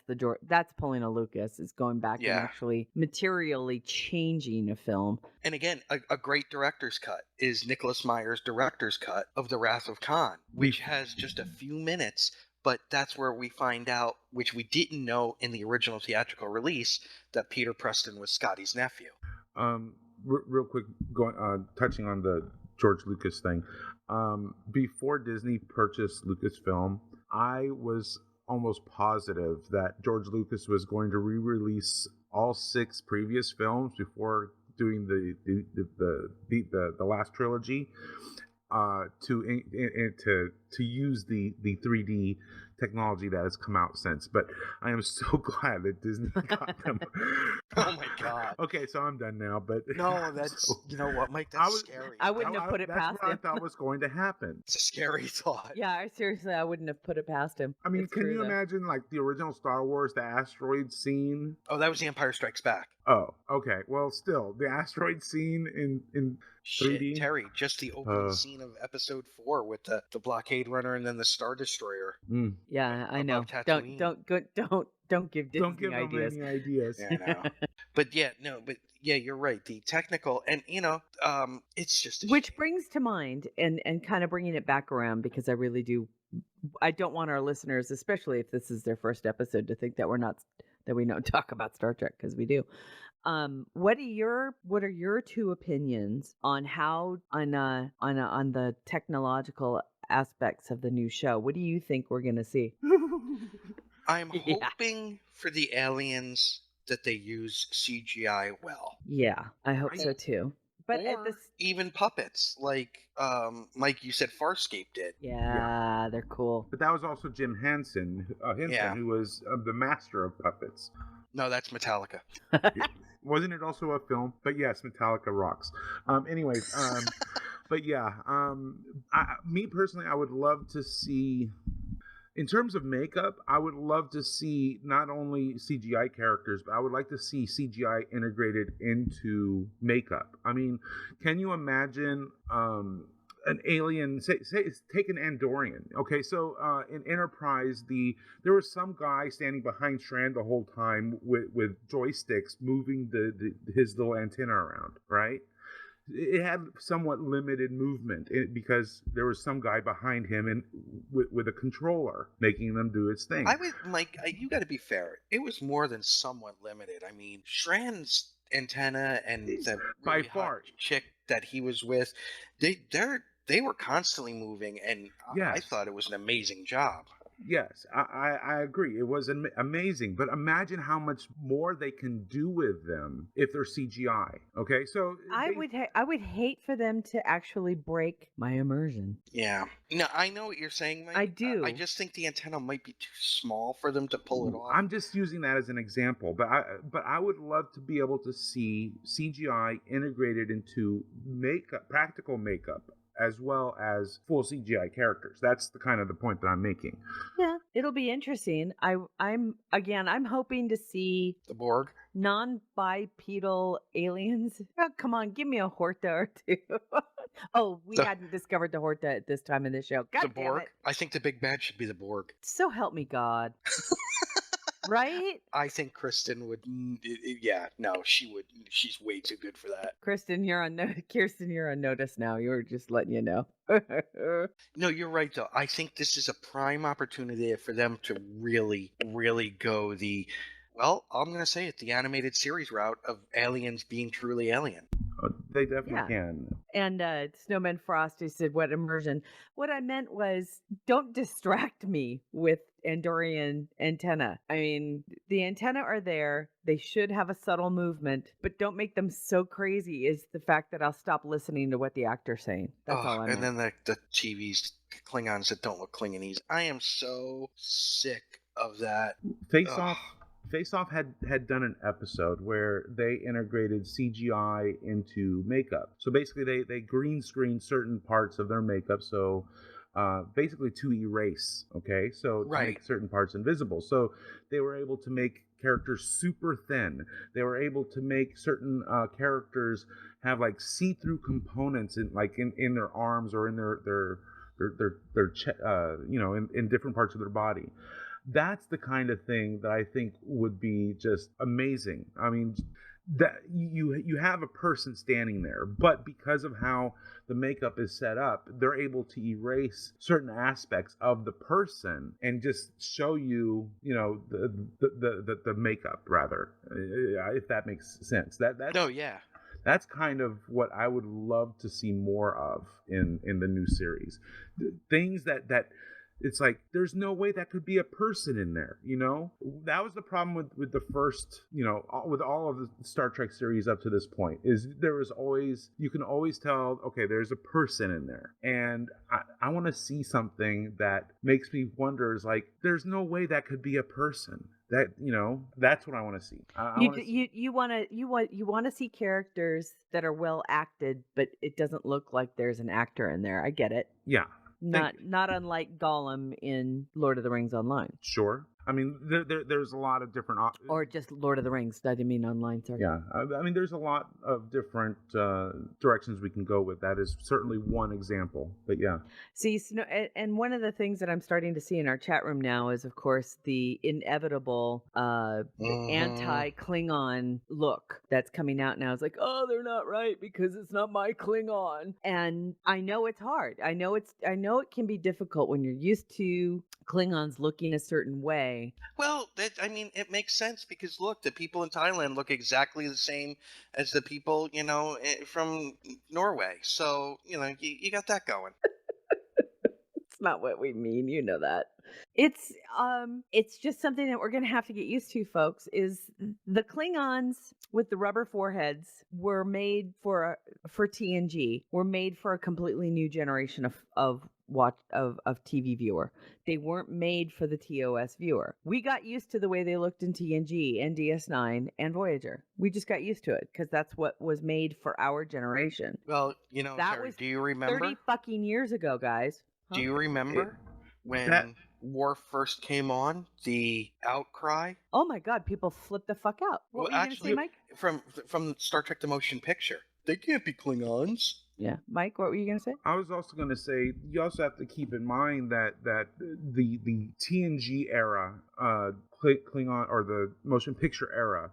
pulling a Lucas, is going back and actually materially changing a film. And again, a great director's cut is Nicholas Meyer's director's cut of The Wrath of Khan, which has just a few minutes, but that's where we find out, which we didn't know in the original theatrical release, that Peter Preston was Scotty's nephew. Real quick, touching on the George Lucas thing. Before Disney purchased Lucasfilm, I was almost positive that George Lucas was going to re-release all 6 previous films before doing the last trilogy, to use the 3D technology that has come out since. But I am so glad that Disney got them. Oh my God. Okay, so I'm done now. But No, that's you know what, Mike. I That's was- scary. I wouldn't have put it that's past what I him. thought was going to happen. It's a scary thought. Yeah, seriously, I wouldn't have put it past him. I mean, It's can true, you though. imagine like the original Star Wars, the asteroid scene? Oh, that was The Empire Strikes Back. Oh, okay. Well, still, the asteroid scene in Shit, 3D. Terry, just the opening scene of Episode 4 with the blockade runner and then the Star Destroyer. Mm. Yeah, I know. above Tatooine. Don't give Disney Don't give them ideas. any ideas. Yeah, I know. But yeah, you're right. The technical and it's just a Which shame. brings to mind and kind of bringing it back around, because I really do. I don't want our listeners, especially if this is their first episode, to think that we don't talk about Star Trek, because we do. What are your two opinions on how on the technological aspects of the new show? What do you think we're gonna see? I'm Yeah. hoping for the aliens that they use CGI well. Yeah, I hope so too. But at or this, even puppets, like Mike, you said Farscape did. yeah, they're cool. But that was also Jim Henson, Yeah. who was the master of puppets. No, that's Metallica. Wasn't it also a film? But yes, Metallica rocks. Anyways, but yeah, me personally, I would love to see. In terms of makeup, I would love to see not only CGI characters, but I would like to see CGI integrated into makeup. I mean, can you imagine an alien? Say take an Andorian. Okay, so in Enterprise, there was some guy standing behind Strand the whole time with joysticks moving his little antenna around, right? It had somewhat limited movement because there was some guy behind him and with a controller making them do its thing. Mike, you got to be fair. It was more than somewhat limited. I mean, Strand's antenna and the By really hot far. chick that he was with, they were constantly moving, and I Yes. thought it was an amazing job. Yes, I agree. It was amazing, but imagine how much more they can do with them if they're CGI. Okay, so I would hate for them to actually break my immersion. Yeah. No, I know what you're saying, Mike. I do. I just think the antenna might be too small for them to pull it off. I'm just using that as an example, but I would love to be able to see CGI integrated into makeup, practical makeup, as well as full CGI characters. That's the kind of the point that I'm making. Yeah, it'll be interesting. I'm hoping to see The Borg. non-bipedal aliens. Oh, come on, give me a Horta or two. Oh, we hadn't discovered the Horta at this time in the show. God The damn Borg. it. I think the big bad should be the Borg. So help me God. Right? I think Kristen would. Yeah, no, she would. She's way too good for that. Kirsten, you're on notice now. You're just letting you know. No, you're right though. I think this is a prime opportunity for them to really, really go the. Well, I'm going to say it, the animated series route of aliens being truly alien. They definitely can. And Snowman Frost, who said, what immersion? What I meant was, don't distract me with Andorian antenna. I mean, the antenna are there. They should have a subtle movement, but don't make them so crazy is the fact that I'll stop listening to what the actor's saying. That's all I meant. And then the TV's Klingons that don't look Klingonese. I am so sick of that. Face Off had done an episode where they integrated CGI into makeup. So basically they green screened certain parts of their makeup, so basically to erase, okay? So to make certain parts invisible. So they were able to make characters super thin. They were able to make certain characters have like see-through components in their arms or in their in different parts of their body. That's the kind of thing that I think would be just amazing. I mean, that you have a person standing there, but because of how the makeup is set up, they're able to erase certain aspects of the person and just show you, the makeup rather, if that makes sense. That's kind of what I would love to see more of in the new series. Things that it's like there's no way that could be a person in there, you know? That was the problem with the first, you know, with all of the Star Trek series up to this point, is there was always, you can always tell, okay, there's a person in there. And I want to see something that makes me wonder, is like, there's no way that could be a person. That, you know, that's what I want to see. You want to see characters that are well acted, but it doesn't look like there's an actor in there. I get it. Yeah. Not unlike Gollum in Lord of the Rings Online. Sure. I mean, there's a lot of different... Or just Lord of the Rings. I didn't mean online, sorry. Yeah. I mean, there's a lot of different directions we can go with. That is certainly one example. But yeah. See, and one of the things that I'm starting to see in our chat room now is, of course, the inevitable anti-Klingon look that's coming out now. It's like, oh, they're not right because it's not my Klingon. And I know it's hard. I know it can be difficult when you're used to Klingons looking a certain way. Well, it makes sense because look, the people in Thailand look exactly the same as the people, you know, from Norway. So, you know, you got that going. It's not what we mean, you know that. It's just something that we're going to have to get used to, folks, is the Klingons with the rubber foreheads were made for TNG, were made for a completely new generation of TV viewer. They weren't made for the TOS viewer. We got used to the way they looked in TNG and DS9 and Voyager. We just got used to it because that's what was made for our generation. Well, you know, that Terry, was do you remember 30 fucking years ago, guys? Huh? Do you remember when Worf first came on, the outcry? Oh my God, people flipped the fuck out. What were you going to say, Mike? From Star Trek: The Motion Picture, they can't be Klingons. Yeah, Mike, what were you going to say? I was also going to say, you also have to keep in mind that the TNG era, Klingon, or the motion picture era,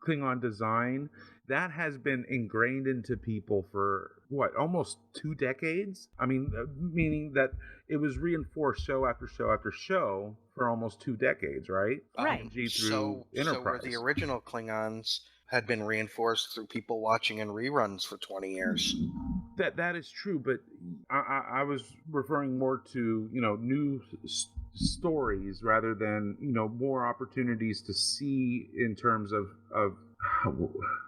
Klingon design, that has been ingrained into people for almost 2 decades. I mean, meaning that it was reinforced show after show after show for almost 2 decades, right? Right. So where the original Klingons had been reinforced through people watching in reruns for 20 years. That is true, but I was referring more to, you know, new stories rather than, you know, more opportunities to see in terms of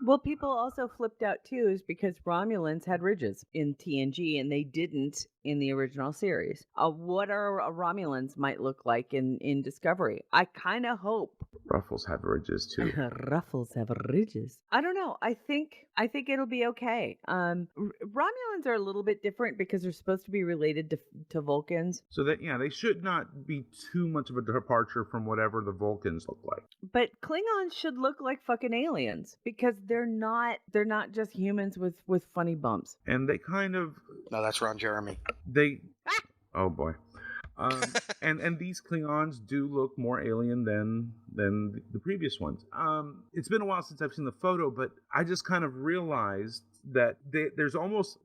Well, people also flipped out too, is because Romulans had ridges in TNG and they didn't in the original series. What our Romulans might look like in Discovery. I kind of hope Ruffles have ridges too. Ruffles have ridges. I don't know. I think it'll be okay. Romulans are a little bit different because they're supposed to be related to Vulcans. So that, yeah, they should not be too much of a departure from whatever the Vulcans look like. But Klingons should look like fucking aliens because they're not just humans with funny bumps. And they kind of... No, that's Ron Jeremy. Oh boy. And these Klingons do look more alien than the previous ones. It's been a while since I've seen the photo, but I just kind of realized that they almost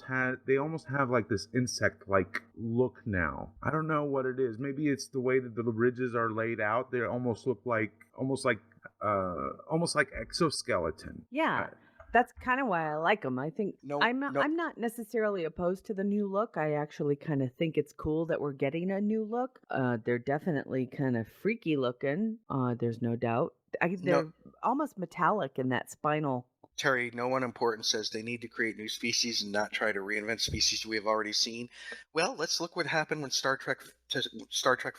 have like this insect-like look now. I don't know what it is. Maybe it's the way that the ridges are laid out. They almost look like exoskeleton. Yeah. That's kind of why I like them. I think I'm not necessarily opposed to the new look. I actually kind of think it's cool that we're getting a new look. They're definitely kind of freaky looking. There's no doubt. They're almost metallic in that spinal. Terry, no one important says they need to create new species and not try to reinvent species we have already seen. Well, let's look what happened when Star Trek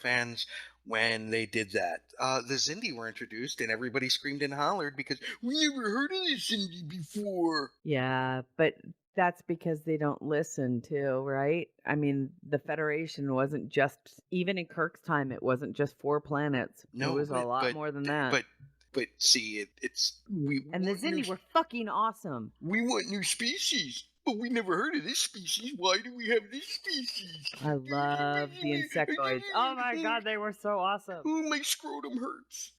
fans, when they did that. The Xindi were introduced and everybody screamed and hollered because we never heard of the Xindi before. Yeah, but that's because they don't listen too, right? I mean, the Federation wasn't just, even in Kirk's time, it wasn't just 4 planets. No, it was a lot more than that. But see, and the Xindi were fucking awesome. We want new species, but we never heard of this species. Why do we have this species? I love the insectoids. Oh my God, they were so awesome. Oh, my scrotum hurts.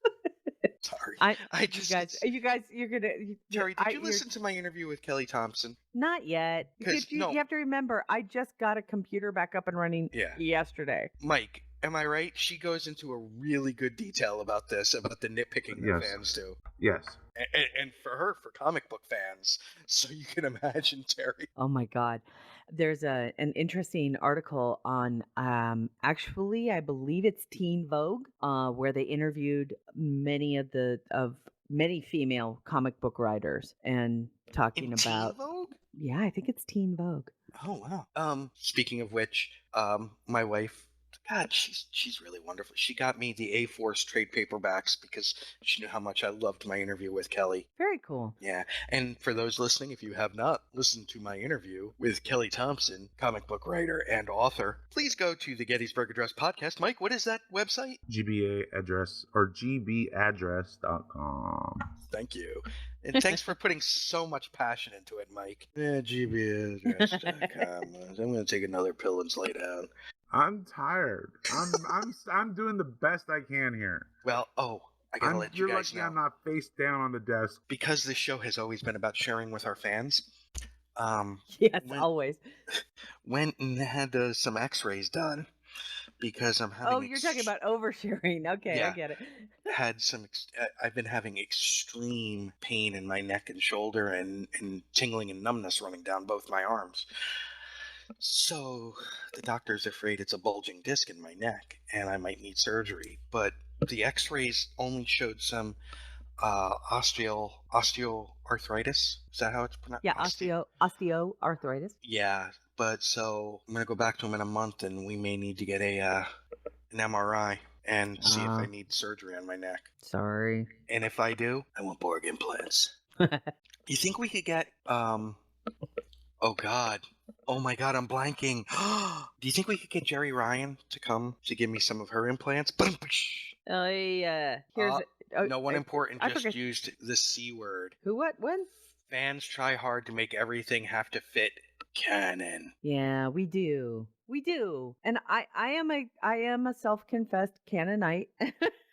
Sorry. You guys, you're gonna. Terry, did you listen to my interview with Kelly Thompson? Not yet. You have to remember, I just got a computer back up and running yesterday. Mike, Am I right? She goes into a really good detail about this, about the nitpicking that Yes. fans do. Yes. And for her, for comic book fans. So you can imagine, Terry. Oh my God. There's an interesting article on actually I believe it's Teen Vogue, where they interviewed many female comic book writers and talking In about Teen Vogue? yeah, I think it's Teen Vogue. Oh wow. Speaking of which, my wife, God, she's really wonderful. She got me the A-Force trade paperbacks because she knew how much I loved my interview with Kelly. Very cool. Yeah, and for those listening, if you have not listened to my interview with Kelly Thompson, comic book writer and author, please go to the Gettysburg Address podcast. Mike, what is that website? GBA address or gbaddress.com. Thank you. And thanks for putting so much passion into it, Mike. GBAddress.com. I'm going to take another pill and lay down. I'm tired. I'm doing the best I can here. Well, I gotta let you guys know. I'm not face down on the desk. Because this show has always been about sharing with our fans. Yes, always. Went and had some X-rays done because I'm having. Oh, you're talking about oversharing. Okay, Yeah. I get it. I've been having extreme pain in my neck and shoulder, and tingling and numbness running down both my arms. So the doctor's afraid it's a bulging disc in my neck, and I might need surgery. But the X-rays only showed some osteoarthritis. Is that how it's pronounced? Yeah, osteoarthritis. Yeah, but so I'm gonna go back to him in a month, and we may need to get an MRI and see if I need surgery on my neck. Sorry. And if I do, I want Borg implants. You think we could get oh God. Oh my God, I'm blanking. Do you think we could get Jerry Ryan to come to give me some of her implants? Oh yeah. No one important just used the C word. Who? What? When? Fans try hard to make everything have to fit canon. Yeah, we do. And I am a self-confessed canonite.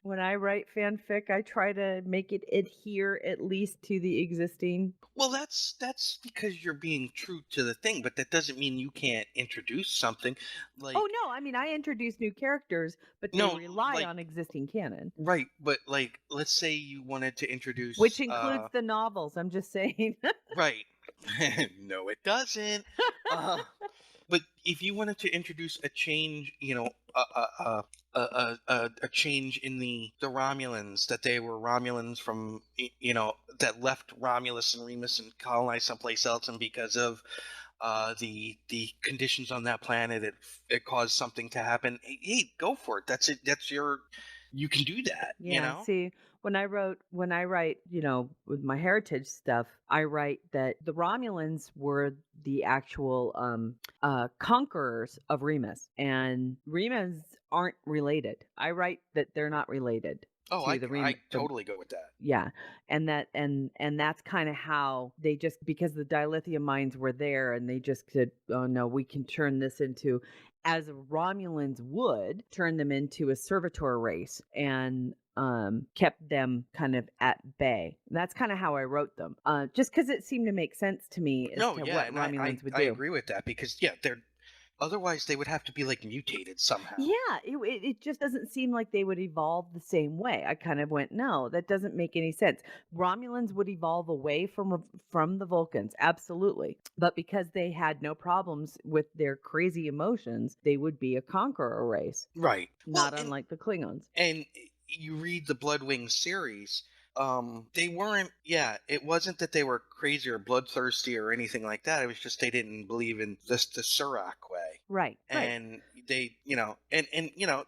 When I write fanfic, I try to make it adhere at least to the existing. Well, that's because you're being true to the thing, but that doesn't mean you can't introduce something like. Oh no, I mean I introduce new characters, but they rely on existing canon. Right, but like, let's say you wanted to introduce, which includes the novels. I'm just saying. Right. No, it doesn't. But if you wanted to introduce a change, a change in the Romulans, that they were Romulans from, that left Romulus and Remus and colonized someplace else, and because of the conditions on that planet, it caused something to happen. Hey, go for it. That's it. You can do that. Yeah. See, when I write, with my heritage stuff, I write that the Romulans were the actual conquerors of Remus, and Remus aren't related. I write that they're not related. Oh, I totally go with that. Yeah, and that's kind of how they just, because the dilithium mines were there, and they just said, oh no, we can turn this into, as Romulans would, turn them into a servitor race, and kept them kind of at bay. And that's kind of how I wrote them, just because it seemed to make sense to me as to what Romulans would do. I agree with that, because they're. Otherwise, they would have to be like mutated somehow. Yeah, it just doesn't seem like they would evolve the same way. I kind of went, no, that doesn't make any sense. Romulans would evolve away from the Vulcans, absolutely. But because they had no problems with their crazy emotions, they would be a conqueror race. Right. Not unlike the Klingons. And you read the Bloodwing series, they weren't, it wasn't that they were crazy or bloodthirsty or anything like that. It was just they didn't believe in the Surak way. Right. And they, and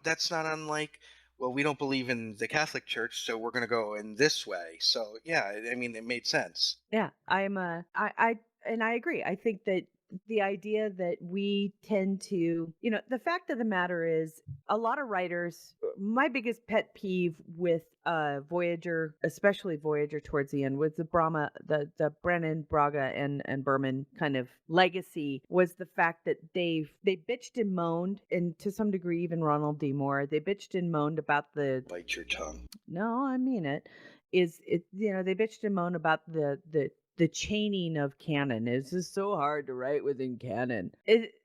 that's not unlike, well, we don't believe in the Catholic Church, so we're going to go in this way. So, yeah, I mean, it made sense. Yeah, and I agree. I think that the idea that we tend to, the fact of the matter is, a lot of writers, my biggest pet peeve with Voyager, especially Voyager towards the end, was the Brennan, Braga, and Berman kind of legacy, was the fact that they bitched and moaned, and to some degree even Ronald D. Moore, they bitched and moaned about the... Bite your tongue. No, I mean it. They bitched and moaned about the chaining of canon. It's just so hard to write within canon.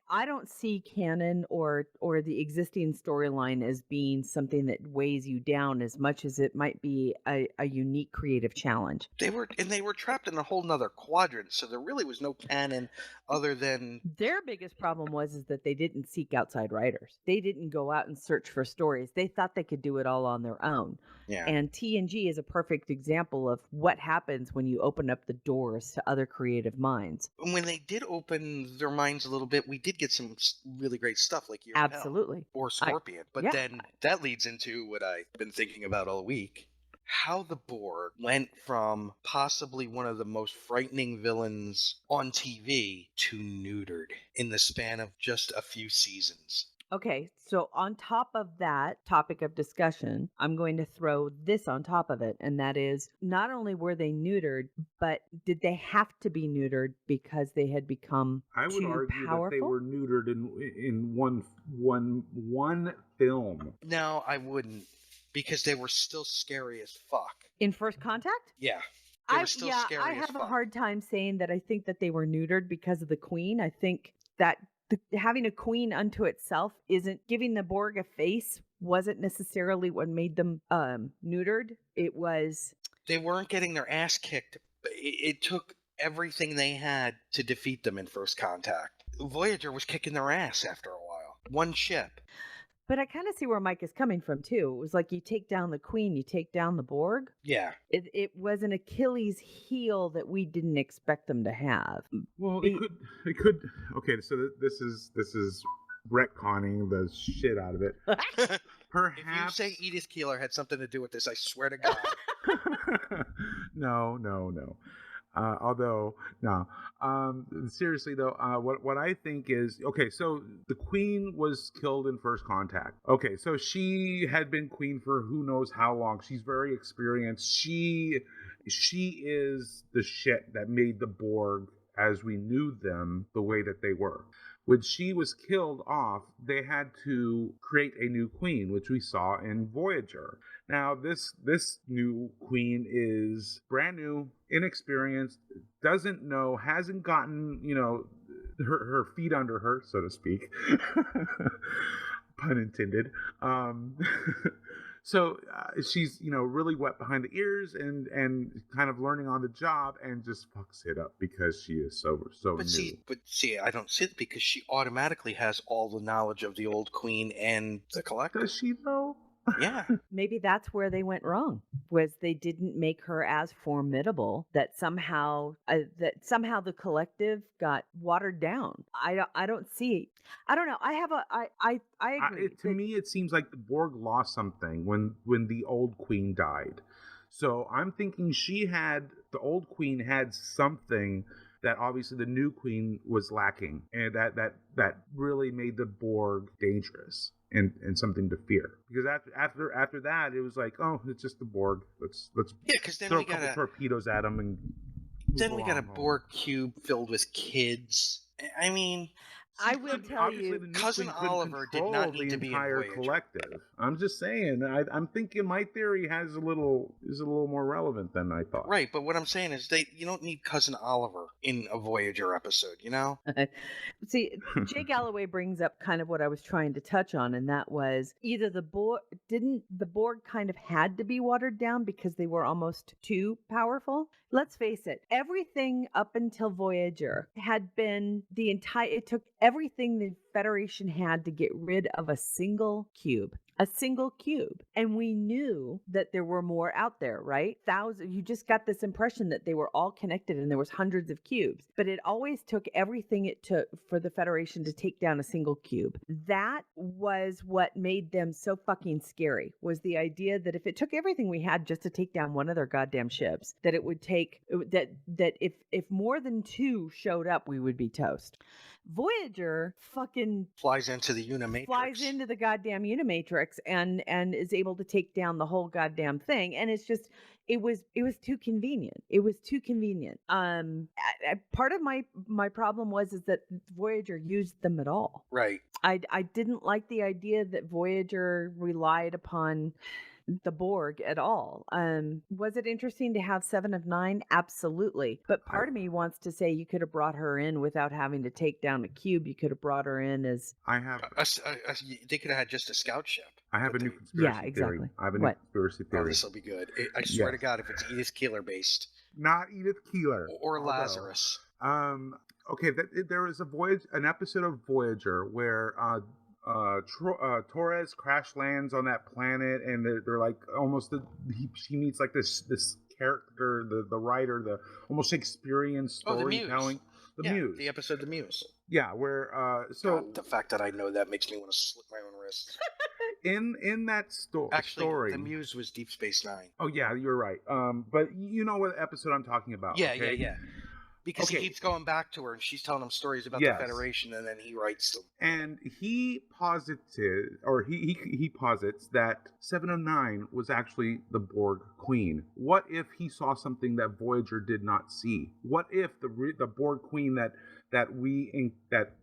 I don't see canon or the existing storyline as being something that weighs you down as much as it might be a unique creative challenge. They were trapped in a whole nother quadrant, so there really was no canon other than Their biggest problem is that they didn't seek outside writers. They didn't go out and search for stories. They thought they could do it all on their own. yeah. And TNG is a perfect example of what happens when you open up the doors to other creative minds. When they did open their minds a little bit, we did get some really great stuff like Year of Hell Absolutely. or Scorpion. But yeah. then that leads into what I've been thinking about all week. How the Borg went from possibly one of the most frightening villains on TV to neutered in the span of just a few seasons. Okay, so on top of that topic of discussion, I'm going to throw this on top of it, and that is not only were they neutered, but did they have to be neutered because they had become I would too argue powerful? that they were neutered in one film. No, I wouldn't, because they were still scary as fuck. In First Contact? Yeah. They were still scary I as have a fuck. hard time saying that I think that they were neutered because of the Queen. I think that having a queen unto itself isn't giving the Borg a face wasn't necessarily what made them neutered. It was They weren't getting their ass kicked. It took everything they had to defeat them in First Contact. Voyager was kicking their ass after a while. One ship. But I kind of see where Mike is coming from too. It was like you take down the Queen, you take down the Borg. Yeah. It was an Achilles heel that we didn't expect them to have. Well, it could. Okay, so this is retconning the shit out of it. Perhaps If you say Edith Keeler had something to do with this, I swear to God. No. Although, no. Seriously though, what I think is, okay, so the Queen was killed in First Contact. Okay, so she had been Queen for who knows how long. She's very experienced. She is the shit that made the Borg as we knew them the way that they were. When she was killed off, they had to create a new queen, which we saw in Voyager. Now, this new queen is brand new, inexperienced, doesn't know, hasn't gotten, her feet under her, so to speak. Pun intended. So she's, really wet behind the ears and kind of learning on the job and just fucks it up because she is so new. But see, I don't see it because she automatically has all the knowledge of the old Queen and the Collective. Does she though? Yeah. Maybe that's where they went wrong, was they didn't make her as formidable that somehow the Collective got watered down. I don't see. I don't know. I agree. To me, it seems like the Borg lost something when the old Queen died. So I'm thinking the old Queen had something that obviously the new Queen was lacking, and that really made the Borg dangerous and something to fear. Because after that, it was like, oh, it's just the Borg. Let's because then throw we a couple got torpedoes at them and then we got a Borg cube filled with kids. I mean, I will tell you, Cousin Oliver did not need to be in Voyager. Collective. I'm just saying. I'm thinking my theory is a little more relevant than I thought. Right, but what I'm saying is you don't need Cousin Oliver in a Voyager episode, See, Jay Galloway brings up kind of what I was trying to touch on, and that was either the Borg kind of had to be watered down because they were almost too powerful. Let's face it, everything up until Voyager had been it took everything the Federation had to get rid of a single cube. And we knew that there were more out there, right? You just got this impression that they were all connected and there was hundreds of cubes. But it always took everything it took for the Federation to take down a single cube. That was what made them so fucking scary, was the idea that if it took everything we had just to take down one of their goddamn ships, that it would take, that if more than two showed up, we would be toast. Voyager fucking flies into the Unimatrix. Flies into the goddamn Unimatrix and is able to take down the whole goddamn thing. And it's just, it was too convenient. It was too convenient. Part of my problem is that Voyager used them at all. Right. I didn't like the idea that Voyager relied upon the Borg at all. Was it interesting to have 7 of 9? Absolutely. But part of me wants to say you could have brought her in without having to take down the cube. You could have brought her in as I have They could have had just a scout ship. a but new they- conspiracy theory. I have a new What? conspiracy Oh, theory. this will be good. I swear to Yes. God, if it's Edith Keeler based Not Edith Keeler or although, Lazarus. Okay, there was an episode of Voyager where Torres crash lands on that planet, and they're like almost she meets like this character, the writer, the almost Shakespearean storytelling. The Muse. The episode The Muse. Yeah, where God, the fact that I know that makes me want to slit my own wrist. in that Actually, story, The Muse was Deep Space Nine. Oh yeah, you're right. But you know what episode I'm talking about? Yeah, okay? yeah. Because he keeps going back to her, and she's telling him stories about the Federation, and then he writes them. And he posits that 7 of 9 was actually the Borg Queen. What if he saw something that Voyager did not see? What if the Borg Queen that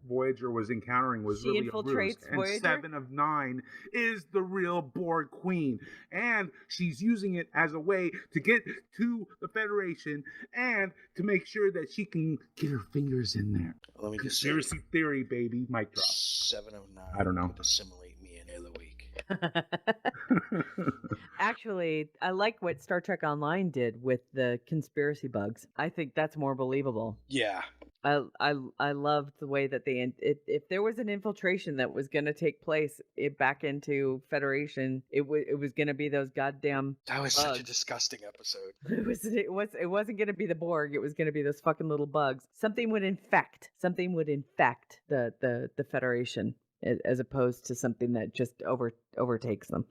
Voyager was encountering was really a ruse, and 7 of 9 is the real Borg Queen, and she's using it as a way to get to the Federation and to make sure that she can get her fingers in there. Let me just Conspiracy theory, baby. Mic drop. 7 of 9. I don't know. Could assimilate me any other week. Actually, I like what Star Trek Online did with the conspiracy bugs. I think that's more believable. Yeah. I loved the way that if there was an infiltration that was going to take place back into Federation, it was going to be those goddamn That was bugs. such a disgusting episode. It wasn't going to be the Borg. It was going to be those fucking little bugs. Something would infect the Federation as opposed to something that just overtakes them.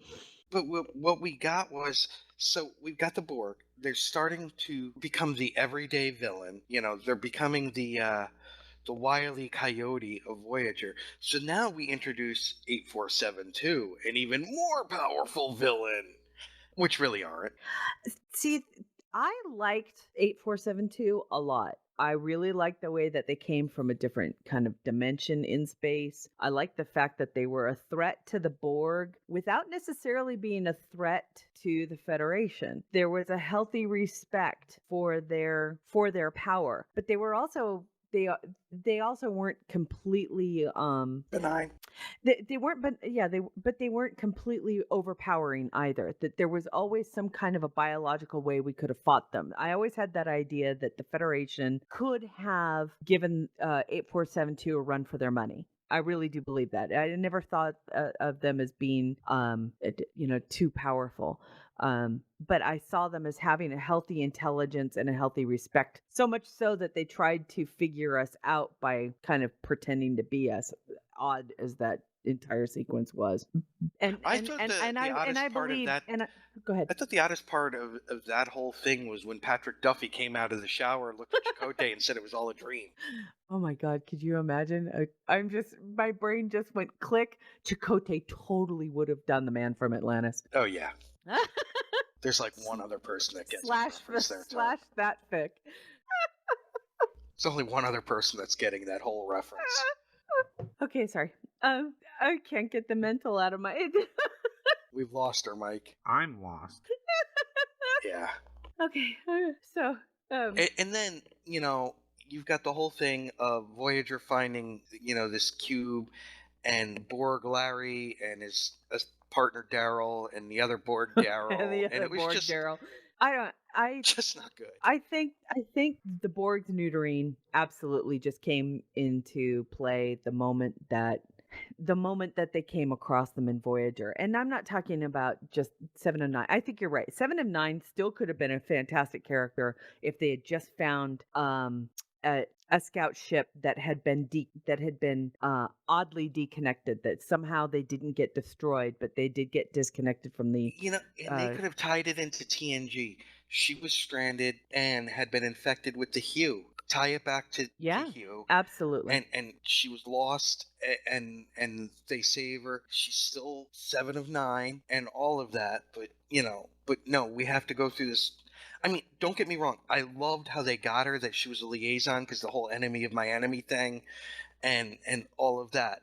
But what we got was, so we've got the Borg. They're starting to become the everyday villain. You know, they're becoming the Wile E. Coyote of Voyager. So now we introduce 8472, an even more powerful villain, which really aren't. See, I liked 8472 a lot. I really liked the way that they came from a different kind of dimension in space. I liked the fact that they were a threat to the Borg without necessarily being a threat to the Federation. There was a healthy respect for their power, but they were also they also weren't completely Benign. They weren't, but they weren't completely overpowering either. That there was always some kind of a biological way we could have fought them. I always had that idea that the Federation could have given 8472 a run for their money. I really do believe that. I never thought of them as being, too powerful. But I saw them as having a healthy intelligence and a healthy respect, so much so that they tried to figure us out by kind of pretending to be us, odd as that entire sequence was. Go ahead. I thought the oddest part of that whole thing was when Patrick Duffy came out of the shower, looked at Chakotay, and said it was all a dream. Oh my God, could you imagine? My brain just went click. Chakotay totally would have done the Man from Atlantis. Oh yeah. There's like one other person that gets slash that fic. There's only one other person that's getting that whole reference. Okay, sorry. I can't get the mental out of my. We've lost her, Mike. I'm lost. Yeah. Okay, so. And then you've got the whole thing of Voyager finding this cube, and Borg Larry and his partner Daryl and the other Borg Daryl, and it was Borg just Daryl. just not good. I think the Borg's neutering absolutely just came into play the moment that they came across them in Voyager. And I'm not talking about just 7 of 9. I think you're right. 7 of 9 still could have been a fantastic character if they had just found a scout ship that had been oddly deconnected, that somehow they didn't get destroyed, but they did get disconnected from the. And they could have tied it into TNG. She was stranded and had been infected with the Hue. Tie it back to Hue. Absolutely. And she was lost, and they save her. She's still 7 of 9, and all of that. But no, we have to go through this. I mean, don't get me wrong. I loved how they got her, that she was a liaison, because the whole enemy of my enemy thing and all of that.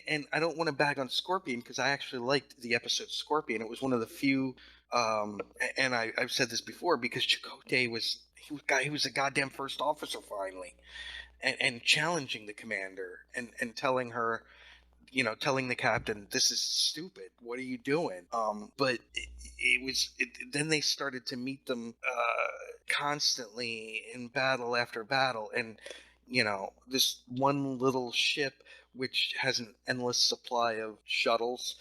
And I don't want to bag on Scorpion because I actually liked the episode Scorpion. It was one of the few, and I've said this before, because Chakotay he was a goddamn first officer finally, and challenging the commander and telling her, telling the captain, this is stupid. What are you doing? But then they started to meet them constantly in battle after battle. And, this one little ship, which has an endless supply of shuttles,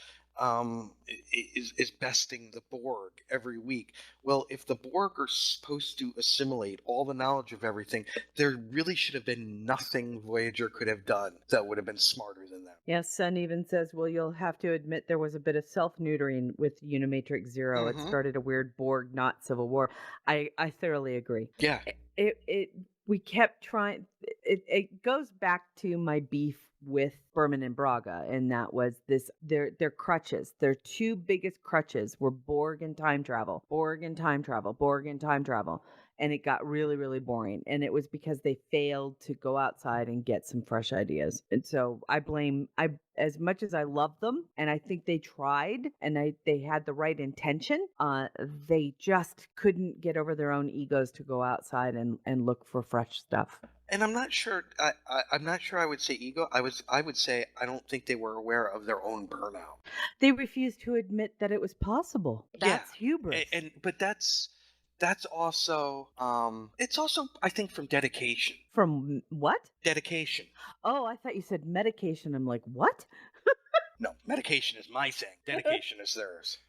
is besting the Borg every week. Well, if the Borg are supposed to assimilate all the knowledge of everything, there really should have been nothing Voyager could have done that would have been smarter than them. Yes, Sun even says, well, you'll have to admit there was a bit of self-neutering with Unimatrix Zero. It started a weird Borg, not Civil War. I thoroughly agree. Yeah. We kept trying. It goes back to my beef with Berman and Braga, and that was their crutches. Their two biggest crutches were Borg and time travel, Borg and time travel, Borg and time travel. And it got really, really boring. And it was because they failed to go outside and get some fresh ideas. And so as much as I love them, and I think they tried, and they had the right intention, they just couldn't get over their own egos to go outside and look for fresh stuff. And I'm not sure. I'm not sure I would say ego. I would say I don't think they were aware of their own burnout. They refused to admit that it was possible. That's hubris. But that's also it's also, I think, from dedication. From what? Dedication. Oh, I thought you said medication. I'm like, what? No, medication is my thing. Dedication is theirs.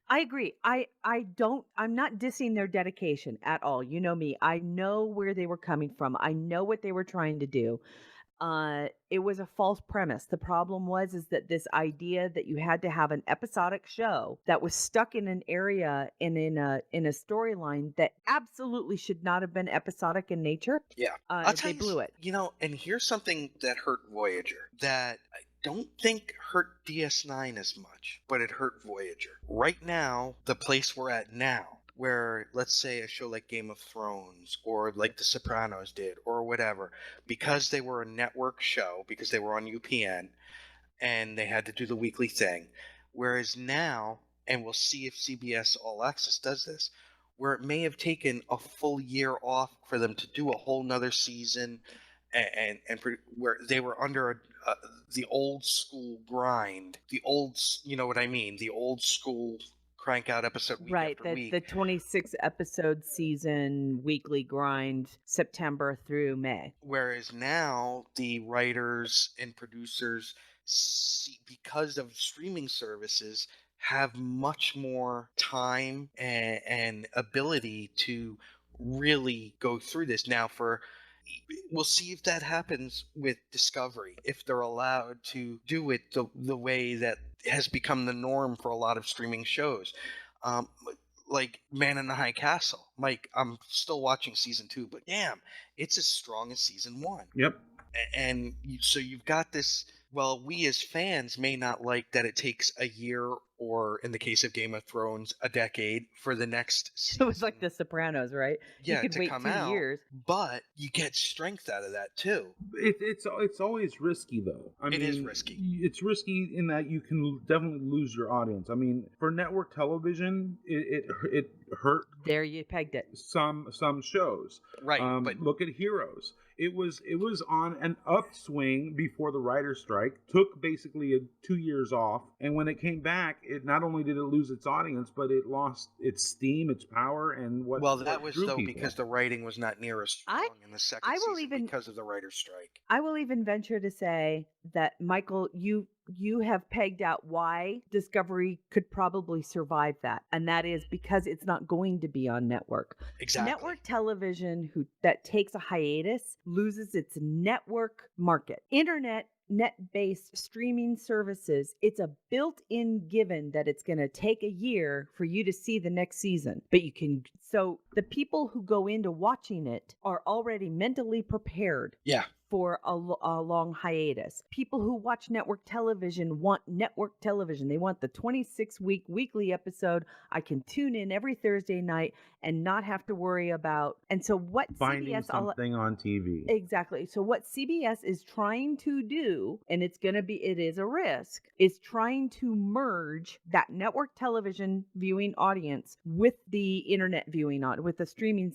I agree. I'm not dissing their dedication at all. You know me. I know where they were coming from. I know what they were trying to do. It was a false premise. The problem was that this idea that you had to have an episodic show that was stuck in an area and in a storyline that absolutely should not have been episodic in nature. Yeah, they blew it. And here's something that hurt Voyager that I don't think hurt DS9 as much, but it hurt Voyager. Right now, the place we're at now, where, let's say, a show like Game of Thrones or like The Sopranos did or whatever, because they were a network show, because they were on UPN and they had to do the weekly thing. Whereas now, and we'll see if CBS All Access does this, where it may have taken a full year off for them to do a whole nother season and where they were under the old school grind, the old, you know what I mean, the old school crank out episode week after week. The 26 episode season weekly grind, September through May. Whereas now the writers and producers, because of streaming services, have much more time and ability to really go through this. Now we'll see if that happens with Discovery, if they're allowed to do it the way that has become the norm for a lot of streaming shows. Like Man in the High Castle. Mike, I'm still watching season 2, but damn, it's as strong as season 1. Yep. And so you've got this. Well, we as fans may not like that it takes a year, or in the case of Game of Thrones, a decade for the next season. It was like The Sopranos, right? Yeah, you could to wait come 2 out, years. But you get strength out of that too. It's always risky though. It is risky. It's risky in that you can definitely lose your audience. I mean, for network television, it hurt. There you pegged it. Some shows, right? But look at Heroes. It was on an upswing before the writer's strike. Took basically 2 years off, and when it came back, it not only did it lose its audience, but it lost its steam, its power, and what. Well, that was though people. Because the writing was not near as strong in the second season because of the writer's strike. I will even venture to say that, Michael, you have pegged out why Discovery could probably survive that, and that is because it's not going to be on network. Exactly. Network television that takes a hiatus loses its network market. Internet net-based streaming services, it's a built-in given that it's going to take a year for you to see the next season. But so the people who go into watching it are already mentally prepared. Yeah. for a long hiatus. People who watch network television want network television. They want the 26-week weekly episode. I can tune in every Thursday night and not have to worry about. And so what Finding CBS something on TV. Exactly. So what CBS is trying to do, and it is a risk, is trying to merge that network television viewing audience with the internet viewing with the streaming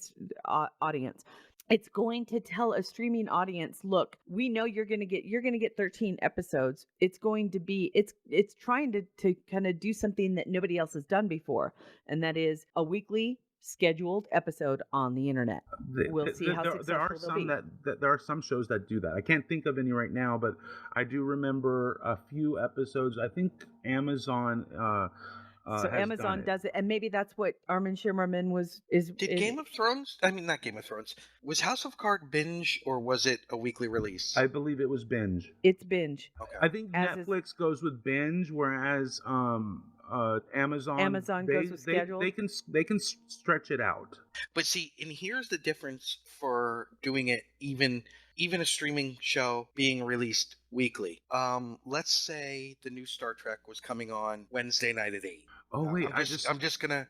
audience. It's going to tell a streaming audience, look, we know you're going to get 13 episodes. It's going to be, it's trying to kind of do something that nobody else has done before. And that is a weekly scheduled episode on the internet. We'll see how successful they'll be. There are some shows that do that. I can't think of any right now, but I do remember a few episodes. I think Amazon so Amazon does it, and maybe that's what Armin Shimmerman Did Game of Thrones? I mean, not Game of Thrones. Was House of Cards binge, or was it a weekly release? I believe it was binge. It's binge. Okay. I think Netflix goes with binge, whereas Amazon goes with schedule. They can stretch it out. But see, and here's the difference for doing it even a streaming show being released weekly. Let's say the new Star Trek was coming on Wednesday night at 8. Oh wait, I'm just gonna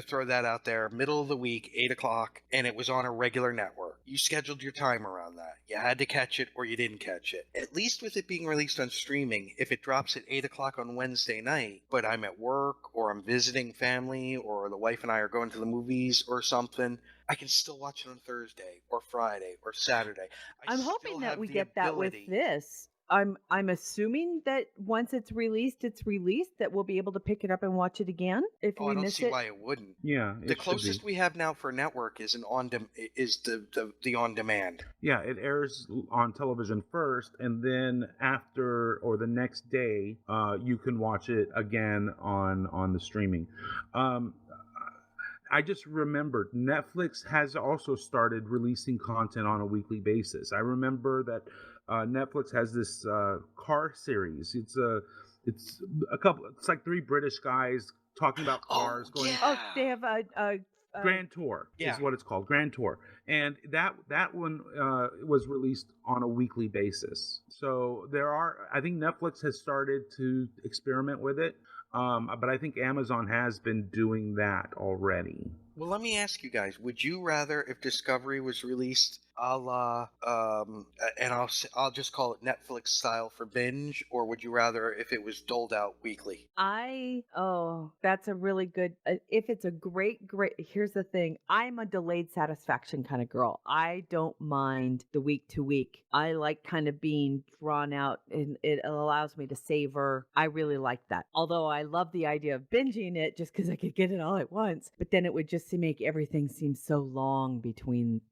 throw that out there. Middle of the week, 8:00, and it was on a regular network. You scheduled your time around that. You had to catch it or you didn't catch it. At least with it being released on streaming, if it drops at 8:00 on Wednesday night, but I'm at work or I'm visiting family or the wife and I are going to the movies or something, I can still watch it on Thursday or Friday or Saturday. I'm hoping that we get that with this. I'm assuming that once it's released, that we'll be able to pick it up and watch it again if we miss it. I don't see why it wouldn't. Yeah, the closest we have now for network is the on demand. Yeah, it airs on television first, and then after or the next day, you can watch it again on the streaming. I just remembered Netflix has also started releasing content on a weekly basis. I remember that Netflix has this car series. It's like 3 British guys talking about cars. They have a Grand Tour is what it's called, Grand Tour, and that one was released on a weekly basis. So I think Netflix has started to experiment with it. But I think Amazon has been doing that already. Well, let me ask you guys, would you rather if Discovery was released a la, and I'll just call it Netflix style for binge, or would you rather if it was doled out weekly? That's a really good, if it's a great, here's the thing. I'm a delayed satisfaction kind of girl. I don't mind the week to week. I like kind of being drawn out, and it allows me to savor. I really like that. Although I love the idea of binging it just because I could get it all at once, but then it would just make everything seem so long between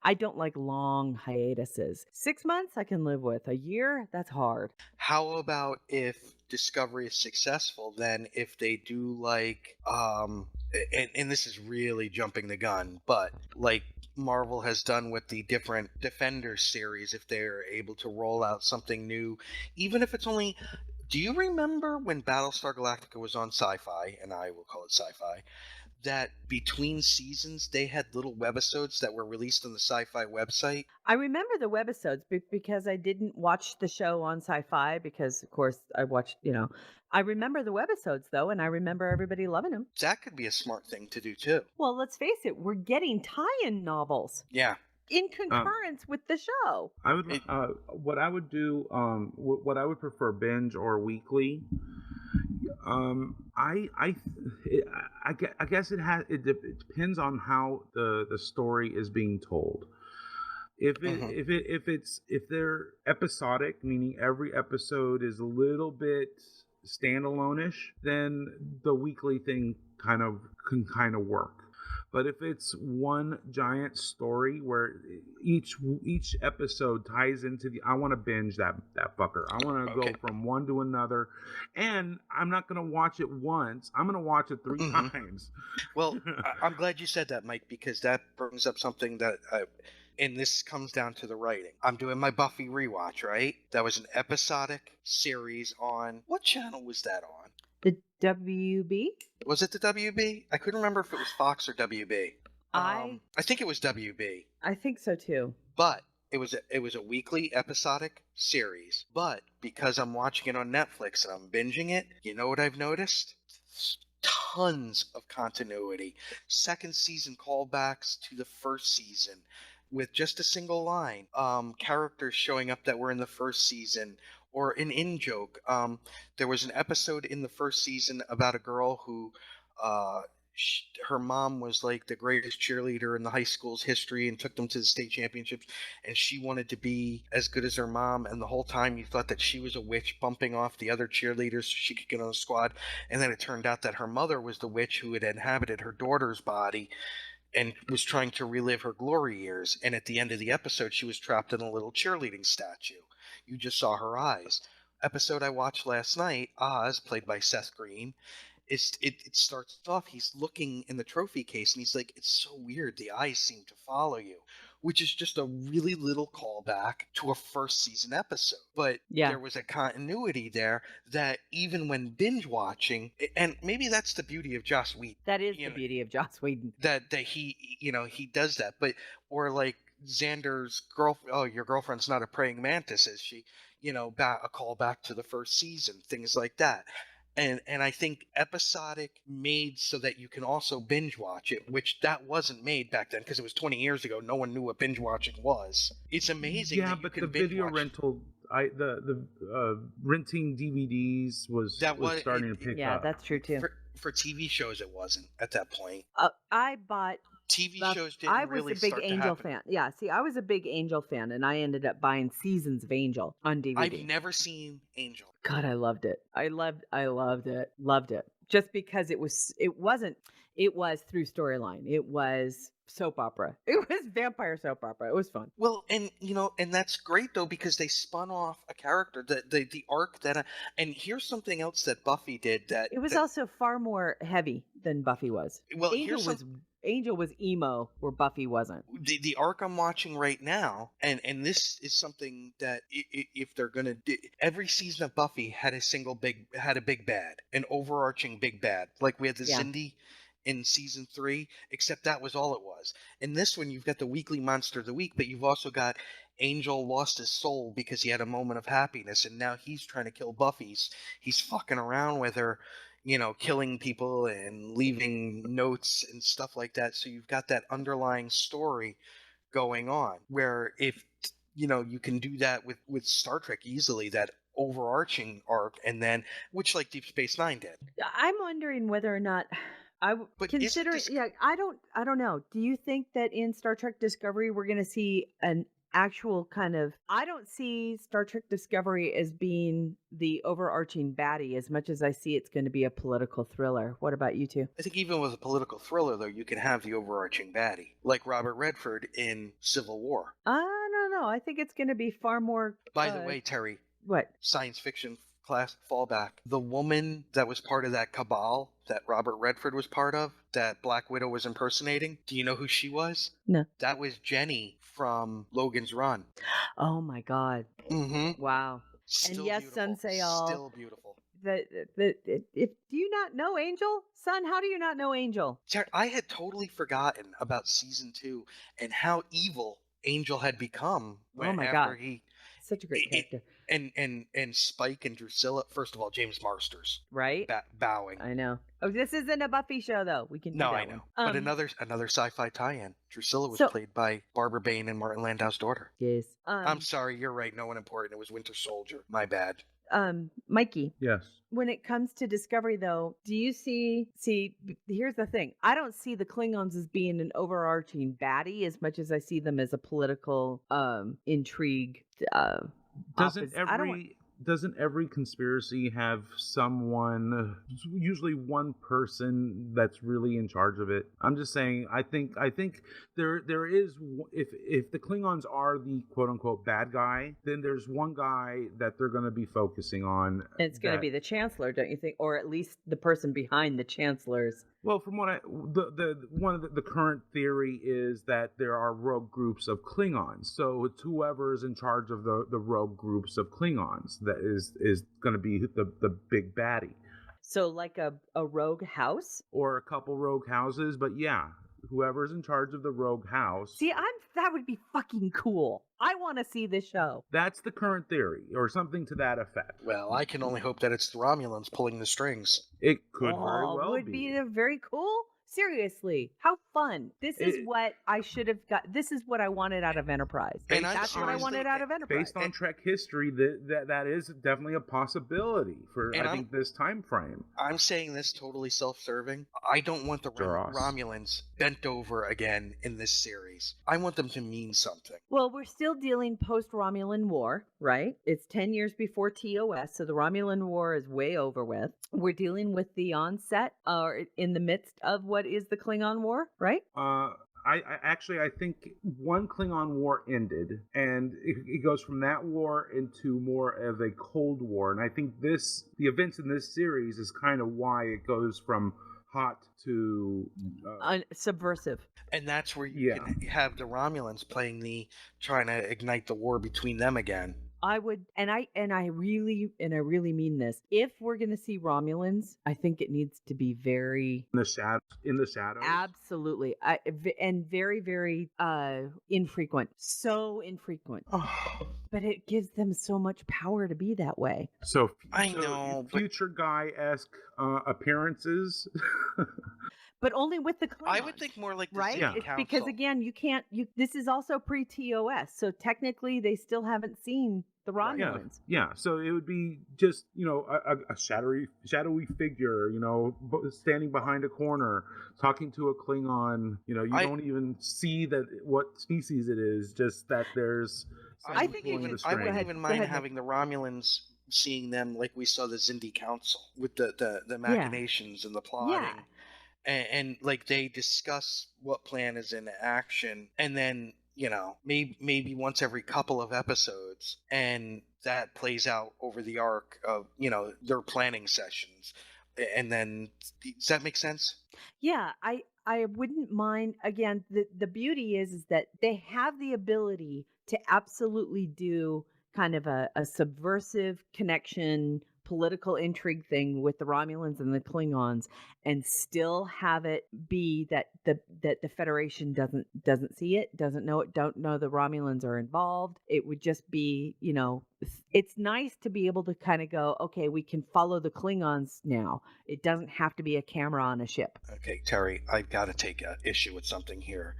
I don't like long hiatuses. 6 months I can live with. A year, that's hard. How about if Discovery is successful, then if they do like and this is really jumping the gun, but like Marvel has done with the different Defenders series, if they're able to roll out something new, even if it's only, do you remember when Battlestar Galactica was on Sci-Fi, and I will call it Sci-Fi, that between seasons they had little webisodes that were released on the Sci-Fi website? I remember the webisodes because I didn't watch the show on Sci-Fi because, of course, I watched, I remember the webisodes, though, and I remember everybody loving them. That could be a smart thing to do, too. Well, let's face it, we're getting tie-in novels. Yeah. In concurrence with the show. I would, what I would do, what I would prefer, binge or weekly. I guess it depends on how the story is being told. If they're episodic, meaning every episode is a little bit standalone-ish, then the weekly thing can kind of work. But if it's one giant story where each episode ties into I want to binge that fucker. I want to go from one to another, and I'm not going to watch it once. I'm going to watch it 3 times. Well, I'm glad you said that, Mike, because that brings up something that and this comes down to the writing. I'm doing my Buffy rewatch, right? That was an episodic series on, what channel was that on? The WB? Was it the WB? I couldn't remember if it was Fox or WB. I think it was WB. I think so too. But it was a weekly episodic series, but because I'm watching it on Netflix and I'm binging it, you know what I've noticed? Tons of continuity. Second season callbacks to the first season with just a single line. Characters showing up that were in the first season, or an in joke. There was an episode in the first season about a girl who uh, her mom was like the greatest cheerleader in the high school's history and took them to the state championships, and she wanted to be as good as her mom, and the whole time you thought that she was a witch bumping off the other cheerleaders so she could get on the squad, and then it turned out that her mother was the witch who had inhabited her daughter's body and was trying to relive her glory years, and at the end of the episode she was trapped in a little cheerleading statue. You just saw her eyes. Episode I watched last night, Oz, played by Seth Green, it starts off, he's looking in the trophy case and he's like, it's so weird, the eyes seem to follow you, which is just a really little callback to a first season episode. But there was a continuity there that even when binge watching, and maybe that's the beauty of Joss Whedon. That is the beauty of Joss Whedon. That he, he does that. But, or like Xander's girlfriend, oh, your girlfriend's not a praying mantis, is she? A call back to the first season, things like that. And I think episodic made so that you can also binge watch it, which that wasn't made back then because it was 20 years ago. No one knew what binge watching was. It's amazing. Yeah, but the video rental, the renting DVDs was starting to pick up. Yeah, that's true too. For TV shows, it wasn't at that point. I bought TV shows didn't really start to happen. I was a big Angel fan. Yeah, see, I was a big Angel fan, and I ended up buying seasons of Angel on DVD. I've never seen Angel. God, I loved it. I loved it. Loved it. Just because it was through storyline. It was soap opera. It was vampire soap opera. It was fun. Well, and that's great though, because they spun off a character, the arc that, and here's something else that Buffy did that. It was also far more heavy than Buffy was. Well, Angel was emo where Buffy wasn't. The arc I'm watching right now, and this is something that if they're gonna do, every season of Buffy had a big bad, an overarching big bad. Like we had the Cindy in season 3, except that was all it was. In this one, you've got the weekly monster of the week, but you've also got Angel lost his soul because he had a moment of happiness, and now he's trying to kill Buffy. He's fucking around with her, killing people and leaving notes and stuff like that. So you've got that underlying story going on, where if you can do that with Star Trek easily, that overarching arc, and then which like Deep Space Nine did. I'm wondering whether or not I don't know. Do you think that in Star Trek Discovery we're going to see an actual kind of, I don't see Star Trek Discovery as being the overarching baddie as much as I see it's going to be a political thriller. What about you two? I think even with a political thriller, though, you can have the overarching baddie, like Robert Redford in Civil War. I don't know. I think it's going to be far more... By the way, Terry. What? Science fiction class fallback. The woman that was part of that cabal that Robert Redford was part of, that Black Widow was impersonating, do you know who she was? No. That was Jenny from Logan's Run. Oh my God. Mm-hmm. Wow. Still and yes, beautiful. Sunseal. Still beautiful. If do you not know Angel? Son, how do you not know Angel? I had totally forgotten about season 2 and how evil Angel had become after he... Such a great character. And Spike and Drusilla. First of all, James Marsters, right? Bowing. I know. Oh, this isn't a Buffy show, though. We can. No, I know. But another sci-fi tie-in. Drusilla was played by Barbara Bain and Martin Landau's daughter. Yes. I'm sorry, you're right. No one important. It was Winter Soldier. My bad. Mikey. Yes. When it comes to Discovery, though, do you see? Here's the thing. I don't see the Klingons as being an overarching baddie as much as I see them as a political intrigue. Doesn't every conspiracy have someone, usually one person that's really in charge of it? I'm just saying, I think there is, if the Klingons are the quote unquote bad guy, then there's one guy that they're going to be focusing on. And it's going to be the Chancellor, don't you think? Or at least the person behind the Chancellor's. Well, from what the current theory is that there are rogue groups of Klingons. So it's whoever is in charge of the rogue groups of Klingons that is going to be the big baddie. So like a rogue house? Or a couple rogue houses, but yeah. whoever's in charge of the rogue house. See, that would be fucking cool. I want to see this show. That's the current theory, or something to that effect. Well, I can only hope that it's the Romulans pulling the strings. It could very well would be very cool. Seriously, how fun. This is what I should have got. This is what I wanted out of Enterprise. And that's what I wanted out of Enterprise. Based on Trek history, that is definitely a possibility for, I think, this time frame. I'm saying this totally self-serving. I don't want the Romulans bent over again in this series. I want them to mean something. Well, we're still dealing post-Romulan War, right? It's 10 years before TOS, so the Romulan War is way over with. We're dealing with the onset, or in the midst of what is the Klingon War, right? I think one Klingon war ended, and it goes from that war into more of a Cold War. And I think the events in this series is kind of why it goes from hot to subversive. And that's where you can have the Romulans trying to ignite the war between them again. I would, and I really mean this. If we're going to see Romulans, I think it needs to be very in the shadows. Absolutely, and very, very infrequent. So infrequent. But it gives them so much power to be that way. So I know future guy-esque appearances. But only with the Klingons. I would think more like the right? It's because again, this is also pre-TOS, so technically they still haven't seen the Romulans. Yeah. So it would be just, a shadowy figure, standing behind a corner, talking to a Klingon. You don't even see what species it is, just that there's. I wouldn't even mind having the Romulans, seeing them like we saw the Xindi Council with the machinations and the plotting. Yeah. And like they discuss what plan is in action, and then maybe once every couple of episodes, and that plays out over the arc of their planning sessions. And then, does that make sense? Yeah, I wouldn't mind. Again, the beauty is that they have the ability to absolutely do kind of a subversive connection, political intrigue thing with the Romulans and the Klingons, and still have it be that the Federation doesn't see it, doesn't know it, don't know the Romulans are involved. It would just be, it's nice to be able to kind of go, okay, we can follow the Klingons now. It doesn't have to be a camera on a ship. Okay, Terry, I've got to take issue with something here.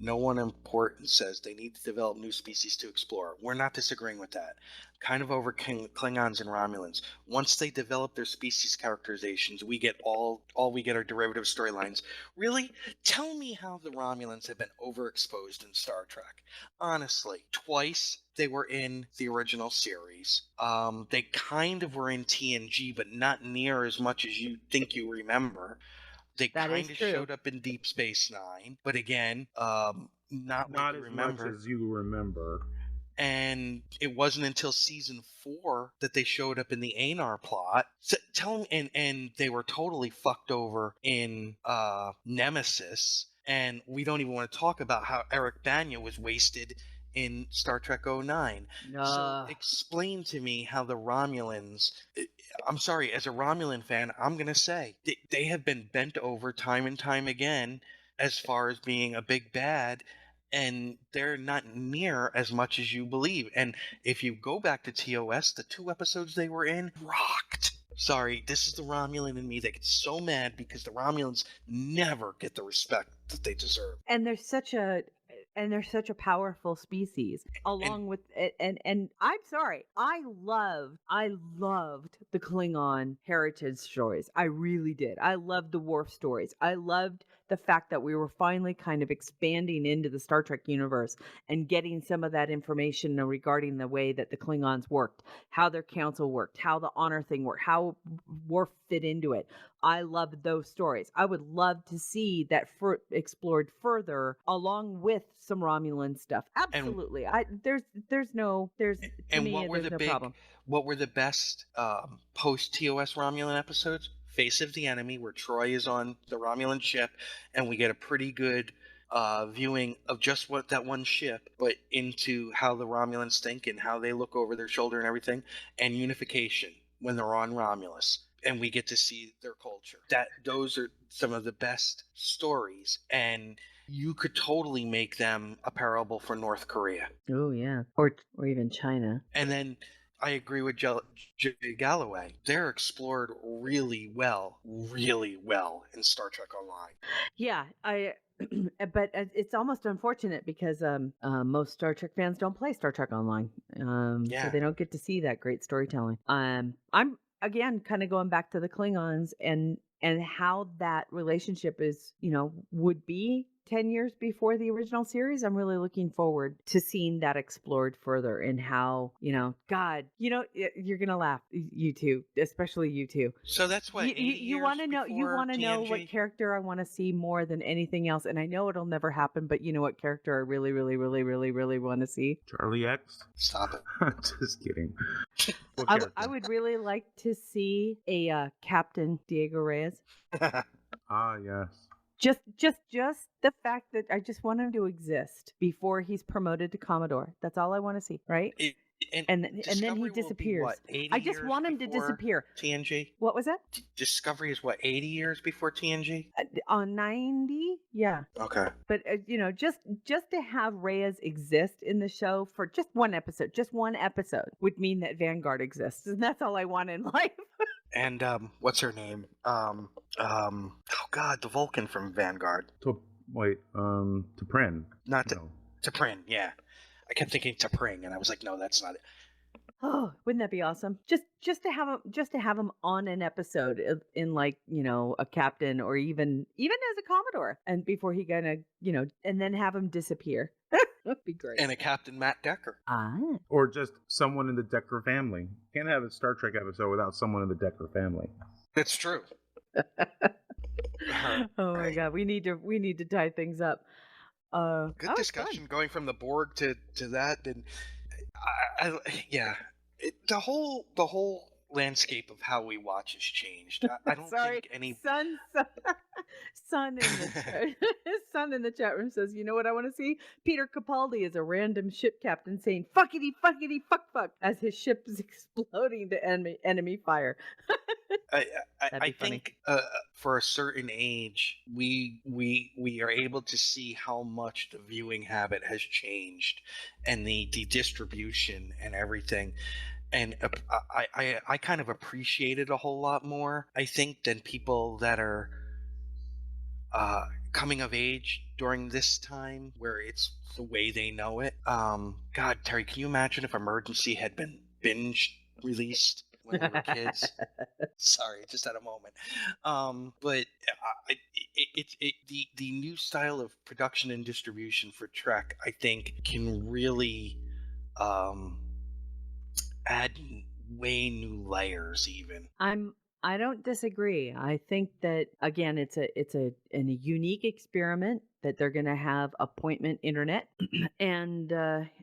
No one important says they need to develop new species to explore. We're not disagreeing with that. Kind of over Klingons and Romulans. Once they develop their species characterizations, we get all we get are derivative storylines. Really? Tell me how the Romulans have been overexposed in Star Trek. Honestly, twice they were in the original series. They kind of were in TNG, but not near as much as you think you remember. They kind of showed up in Deep Space Nine, but again, not like as much as you remember. And it wasn't until season 4 that they showed up in the Anar plot. So tell me, and they were totally fucked over in Nemesis. And we don't even want to talk about how Eric Bana was wasted in Star Trek 09. So explain to me how the Romulans, I'm sorry, as a Romulan fan, I'm going to say they have been bent over time and time again as far as being a big bad, and they're not near as much as you believe. And if you go back to TOS, the 2 episodes they were in rocked. Sorry, this is the Romulan in me that gets so mad because the Romulans never get the respect that they deserve. And they're such a powerful species, along with it. And I'm sorry, I loved the Klingon heritage stories. I really did. I loved the Worf stories. I loved the fact that we were finally kind of expanding into the Star Trek universe and getting some of that information regarding the way that the Klingons worked, how their council worked, how the honor thing worked, how Worf fit into it. I loved those stories. I would love to see that explored further, along with some Romulan stuff. Absolutely. There's no problem. What were the best post TOS Romulan episodes? Face of the Enemy, where Troy is on the Romulan ship, and we get a pretty good viewing of just what that one ship, but into how the Romulans think and how they look over their shoulder and everything. And Unification, when they're on Romulus. and we get to see their culture. Those are some of the best stories, and you could totally make them a parable for North Korea. Oh yeah, or even China. And then I agree with J. Galloway. They're explored really well in Star Trek Online. Yeah, but it's almost unfortunate because most Star Trek fans don't play Star Trek Online, so they don't get to see that great storytelling. I'm again kind of going back to the Klingons and how that relationship is, would be 10 years before the original series. I'm really looking forward to seeing that explored further and how, God, you're going to laugh, you two, especially you two. So that's what you want to know, what character I want to see more than anything else. And I know it'll never happen, but you know what character I really, really, really, really, really want to see? Charlie X? Stop it. Just kidding. I would really like to see a Captain Diego Reyes. Ah, yes. Just the fact that I just want him to exist before he's promoted to Commodore. That's all I want to see, right? And then he disappears. I just want him to disappear. TNG? What was that? Discovery is 80 years before TNG? On 90? Yeah. Okay. But just to have Reyes exist in the show for just one episode would mean that Vanguard exists, and that's all I want in life. And what's her name? Oh God, the Vulcan from Vanguard. T'Pren. T'Pren. Yeah, I kept thinking T'Pring, and I was like, no, that's not it. Oh, wouldn't that be awesome? Just to have him on an episode in a captain or even as a Commodore, and before he and then have him disappear. That'd be great. And a Captain Matt Decker. Or just someone in the Decker family. Can't have a Star Trek episode without someone in the Decker family. That's true. Oh my God, we need to tie things up. Good discussion going from the Borg to that, and the whole landscape of how we watch has changed. I don't think any Son in the chat room says, you know what I want to see? Peter Capaldi as a random ship captain saying fuckity fuck as his ship is exploding to enemy fire. I think for a certain age, we are able to see how much the viewing habit has changed and the distribution and everything. And I kind of appreciate it a whole lot more, I think, than people that are coming of age during this time where it's the way they know it. God, Terry, can you imagine if Emergency had been binge released when we were kids? Sorry, just had a moment. But the new style of production and distribution for Trek, I think, can really add way new layers even. I don't disagree. I think that again it's a unique experiment that they're going to have appointment internet and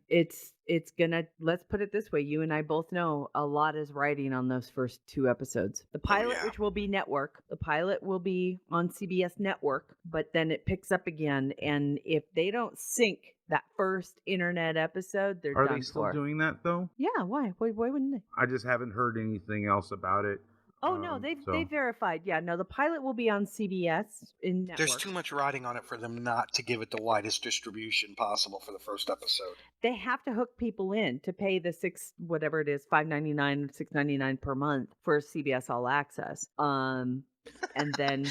it's going to, let's put it this way, you and I both know a lot is riding on those first 2 episodes. The pilot, which will be network, the pilot will be on CBS network, but then it picks up again, and if they don't sync that first internet episode, they're done for. Are they still doing that though? Yeah, why wouldn't they? I just haven't heard anything else about it. Oh no, they verified. Yeah, no, the pilot will be on CBS in network. There's too much riding on it for them not to give it the widest distribution possible for the first episode. They have to hook people in to pay the $5.99, $6.99 per month for CBS All Access. And then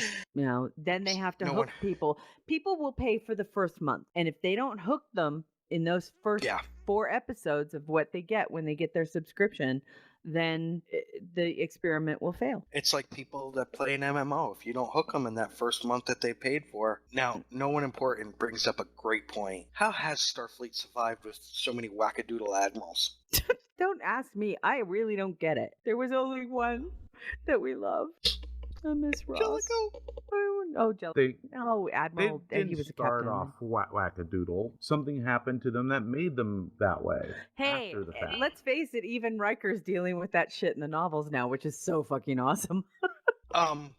then they have to hook people. People will pay for the first month, and if they don't hook them in those first 4 episodes of what they get when they get their subscription, then the experiment will fail. It's like people that play an MMO. If you don't hook them in that first month that they paid for. Now, no one important brings up a great point. How has Starfleet survived with so many wackadoodle admirals? Don't ask me. I really don't get it. There was only one that we loved. I miss Ross. Jellicoe. Oh, Jellicoe. Admiral. They didn't he was a start captain. off wackadoodle. Something happened to them that made them that way. Hey, after the fact. Let's face it. Even Riker's dealing with that shit in the novels now, which is so fucking awesome.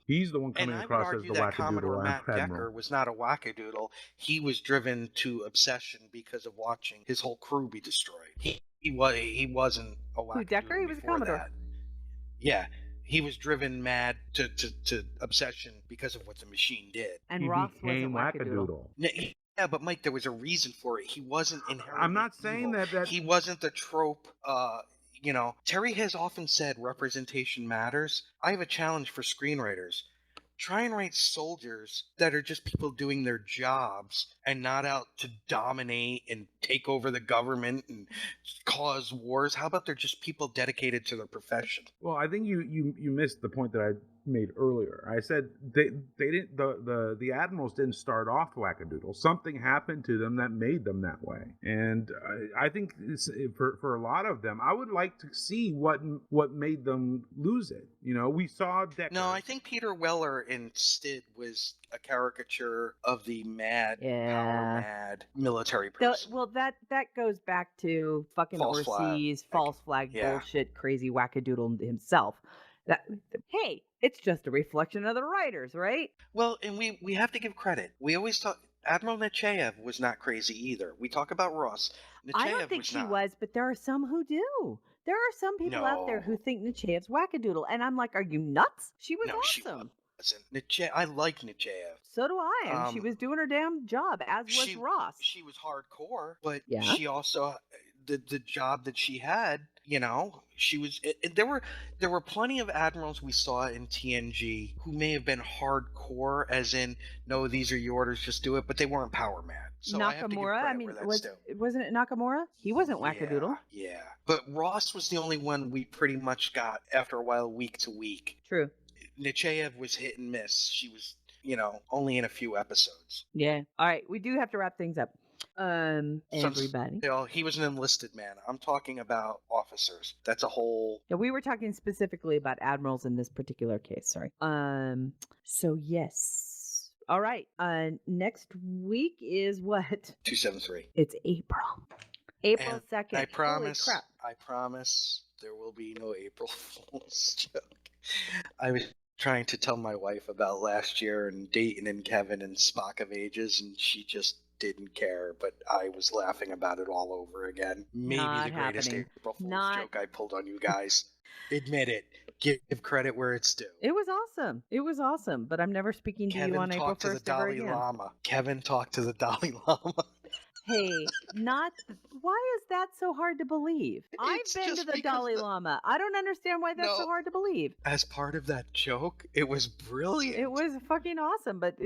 He's the one coming and across I would as argue the that wackadoodle. Commodore Matt Admiral. Decker was not a wackadoodle. He was driven to obsession because of watching his whole crew be destroyed. He wasn't a wackadoodle. Who, Decker? He was a before Commodore. that. Yeah. He was driven mad to obsession because of what the machine did. And He Ross became wasn't Wackadoodle. Wackadoodle. Yeah, but Mike, there was a reason for it. He wasn't inherently I'm not saying evil. that He wasn't the trope. Terry has often said representation matters. I have a challenge for screenwriters. Try and write soldiers that are just people doing their jobs and not out to dominate and take over the government and cause wars. How about they're just people dedicated to their profession? Well, I think you missed the point that I made earlier. I said they didn't the admirals didn't start off wackadoodle. Something happened to them that made them that way, and I think for a lot of them, I would like to see what made them lose it. You know, we saw Decker. No, I think Peter Weller instead was a caricature of the mad, power mad military person. Well, that goes back to fucking Orsi's false flag bullshit, crazy wackadoodle himself. Hey, it's just a reflection of the writers, right? Well, and we have to give credit. We always talk. Admiral Nechayev was not crazy either. We talk about Ross. Nechayev I don't think she was, but there are some who do. There are some people out there who think Nechayev's wackadoodle, and I'm like, are you nuts? She was awesome. I like Nechayev. So do I, and she was doing her damn job, as was Ross. She was hardcore, but she also the job that she had. You know, she was. There were plenty of admirals we saw in TNG who may have been hardcore, as in, no, these are your orders, just do it, but they weren't power mad. So Nakamura, I mean, wasn't it Nakamura? He wasn't wackadoodle. Yeah, but Ross was the only one we pretty much got after a while, week to week. True. Nechayev was hit and miss. She was, only in a few episodes. Yeah. All right, we do have to wrap things up. Everybody. He was an enlisted man. I'm talking about officers. That's a whole. Yeah, we were talking specifically about admirals in this particular case. Sorry. So yes. All right. Next week is what? 273. It's April. April 2nd. I promise there will be no April Fool's joke. I was trying to tell my wife about last year and Dayton and Kevin and Spock of Ages, and she just didn't care, but I was laughing about it all over again. Maybe the greatest April Fool's joke I pulled on you guys. Admit it. Give credit where it's due. It was awesome. It was awesome, but I'm never speaking to you on April 1st ever again. Kevin talked to the Dalai Lama. Hey, why is that so hard to believe? I've been to the Dalai Lama. I don't understand why that's so hard to believe. As part of that joke, it was brilliant. It was fucking awesome, but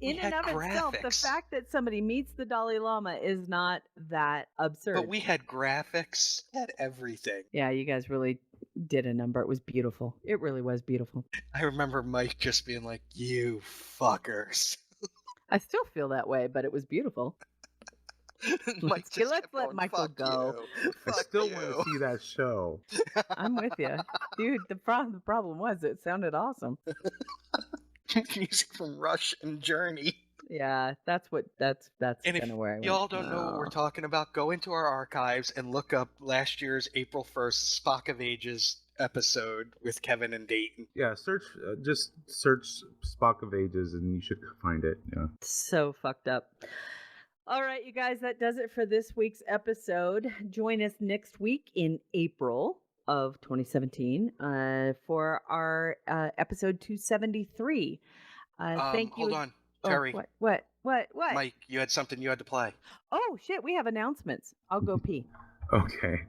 in and of itself, the fact that somebody meets the Dalai Lama is not that absurd. But we had graphics, had everything. Yeah, you guys really did a number. It was beautiful. It really was beautiful. I remember Mike just being like, "You fuckers." I still feel that way, but it was beautiful. Let's let Michael go. I still want to see that show. I'm with you, dude. The problem was it sounded awesome. Music from Rush and Journey. Yeah, that's kind of where I went. Y'all don't know what we're talking about, go into our archives and look up last year's April 1st Spock of Ages episode with Kevin and Dayton. Yeah, just search Spock of Ages and you should find it. Yeah. So fucked up. All right, you guys, that does it for this week's episode. Join us next week in April of 2017 for our episode 273. Thank you. Hold on, Terry. What? Mike, you had something you had to play. Oh, shit, we have announcements. I'll go pee. Okay.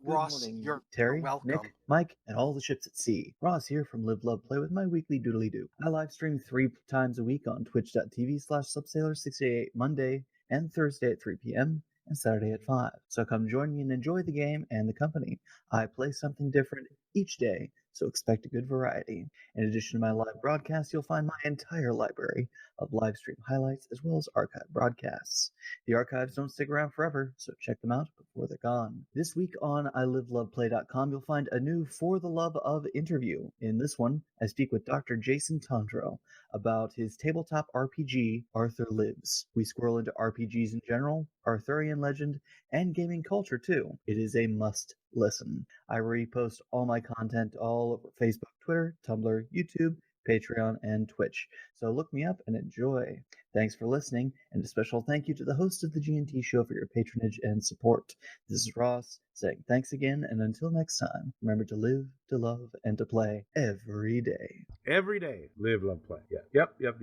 Ross, you're welcome. Nick, Mike, and all the ships at sea. Ross here from Live, Love, Play with my weekly doodly doo. I live stream 3 times a week on twitch.tv/subsailor688 Monday and Thursday at 3 p.m. and Saturday at 5. So come join me and enjoy the game and the company. I play something different each day, so expect a good variety. In addition to my live broadcasts, you'll find my entire library of live stream highlights as well as archive broadcasts. The archives don't stick around forever, so check them out before they're gone. This week on iLiveLovePlay.com, you'll find a new For the Love of interview. In this one, I speak with Dr. Jason Tondro about his tabletop RPG, Arthur Lives. We squirrel into RPGs in general, Arthurian legend, and gaming culture too. It is a must listen. I repost all my content all over Facebook, Twitter, Tumblr, YouTube, Patreon, and Twitch. So look me up and enjoy. Thanks for listening, and a special thank you to the host of the G&T show for your patronage and support. This is Ross saying thanks again, and until next time, remember to live, to love, and to play every day. Every day. Live, love, play. Yeah. Yep.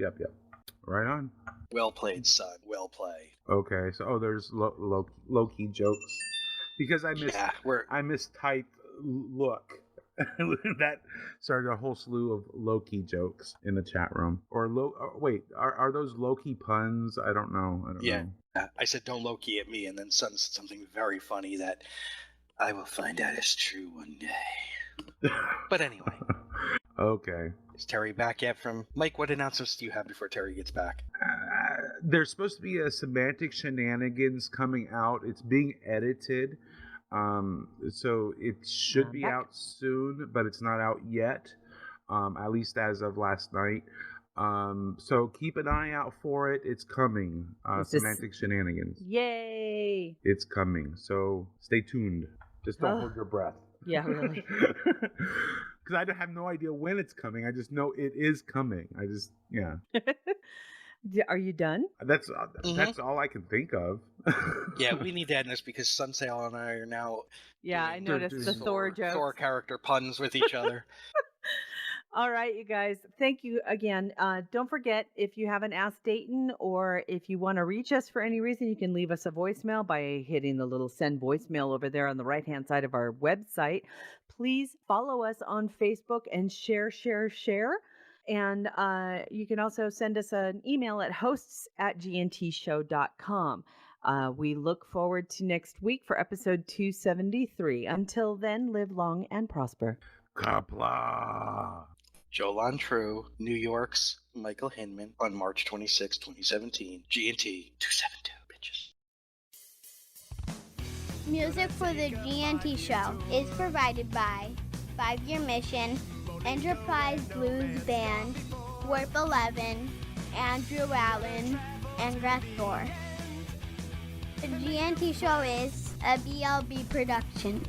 Right on. Well played, son. Well played. Okay, so there's low-key jokes. Because I mistyped look. That started a whole slew of low-key jokes in the chat room. Or wait, are those low-key puns? I don't know. Yeah. I said don't low-key at me, and then son said something very funny that I will find out is true one day. But anyway. Okay. Is Terry back yet from... Mike, what announcements do you have before Terry gets back? There's supposed to be a Semantic Shenanigans coming out. It's being edited. So it should be out soon, but it's not out yet. At least as of last night. So keep an eye out for it. It's coming. Semantic Shenanigans. Yay! It's coming. So stay tuned. Just don't hold your breath. Yeah, really. Because I have no idea when it's coming. I just know it is coming. Yeah. Are you done? That's all I can think of. Yeah, we need to end this because Sunsail and I are now. Yeah, I noticed the Thor jokes. Thor character puns with each other. All right, you guys. Thank you again. Don't forget, if you haven't asked Dayton or if you want to reach us for any reason, you can leave us a voicemail by hitting the little send voicemail over there on the right-hand side of our website. Please follow us on Facebook and share. And you can also send us an email at hosts@gntshow.com. We look forward to next week for episode 273. Until then, live long and prosper. Kapla. Jolan True, New York's Michael Hinman on March 26, 2017. G&T 272, bitches. Music for the G&T show is provided by 5-Year Mission, Enterprise Blues Band, Warp 11, Andrew Allen, and Grethor. The G&T show is a BLB production.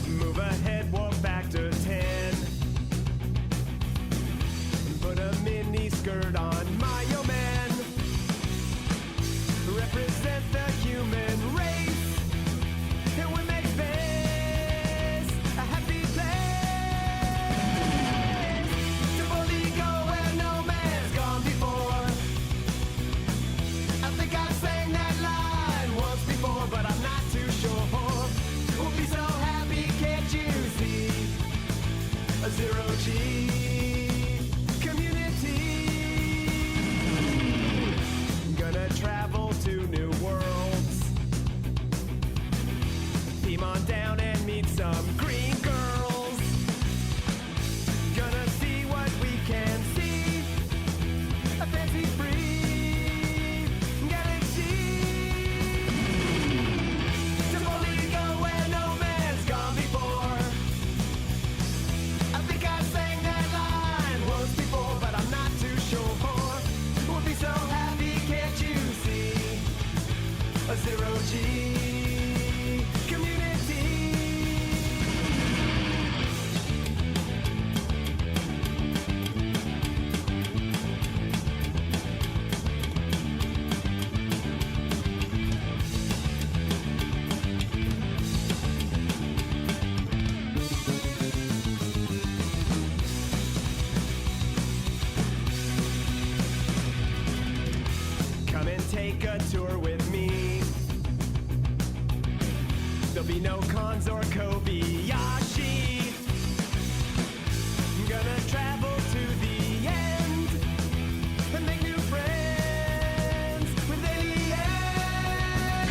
Move ahead, walk back to 10. Put a mini skirt on my old man. Represent the human race. And we make space a happy place. To boldly go where no man's gone before. I think I sang that line once before, but I'm not too sure. We'll be so happy, can't you see? A zero-G community. Gonna travel to new worlds. Beam on down and meet some green girls. Gonna see what we can see. A fancy-free galaxy. To boldly go where no man's gone before. I think I sang that line once before, but I'm not too sure. We'll be so happy, can't you see? A zero-G community. Come and take a tour with me. There'll be no cons or Kobayashi. Gonna travel to the end and make new friends with aliens.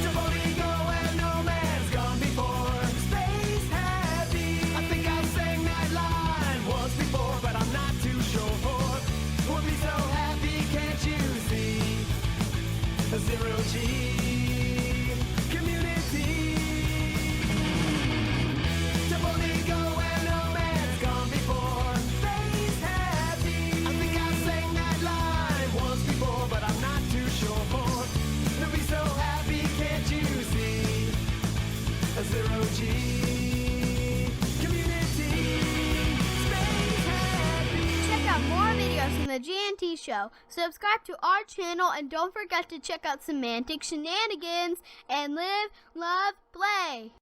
To boldly go where no man's gone before. Space happy. I think I sang that line once before, but I'm not too sure. We'll be so happy, can't you see? A zero-G community. GNT Show. Subscribe to our channel and don't forget to check out Semantic Shenanigans and live, love, play.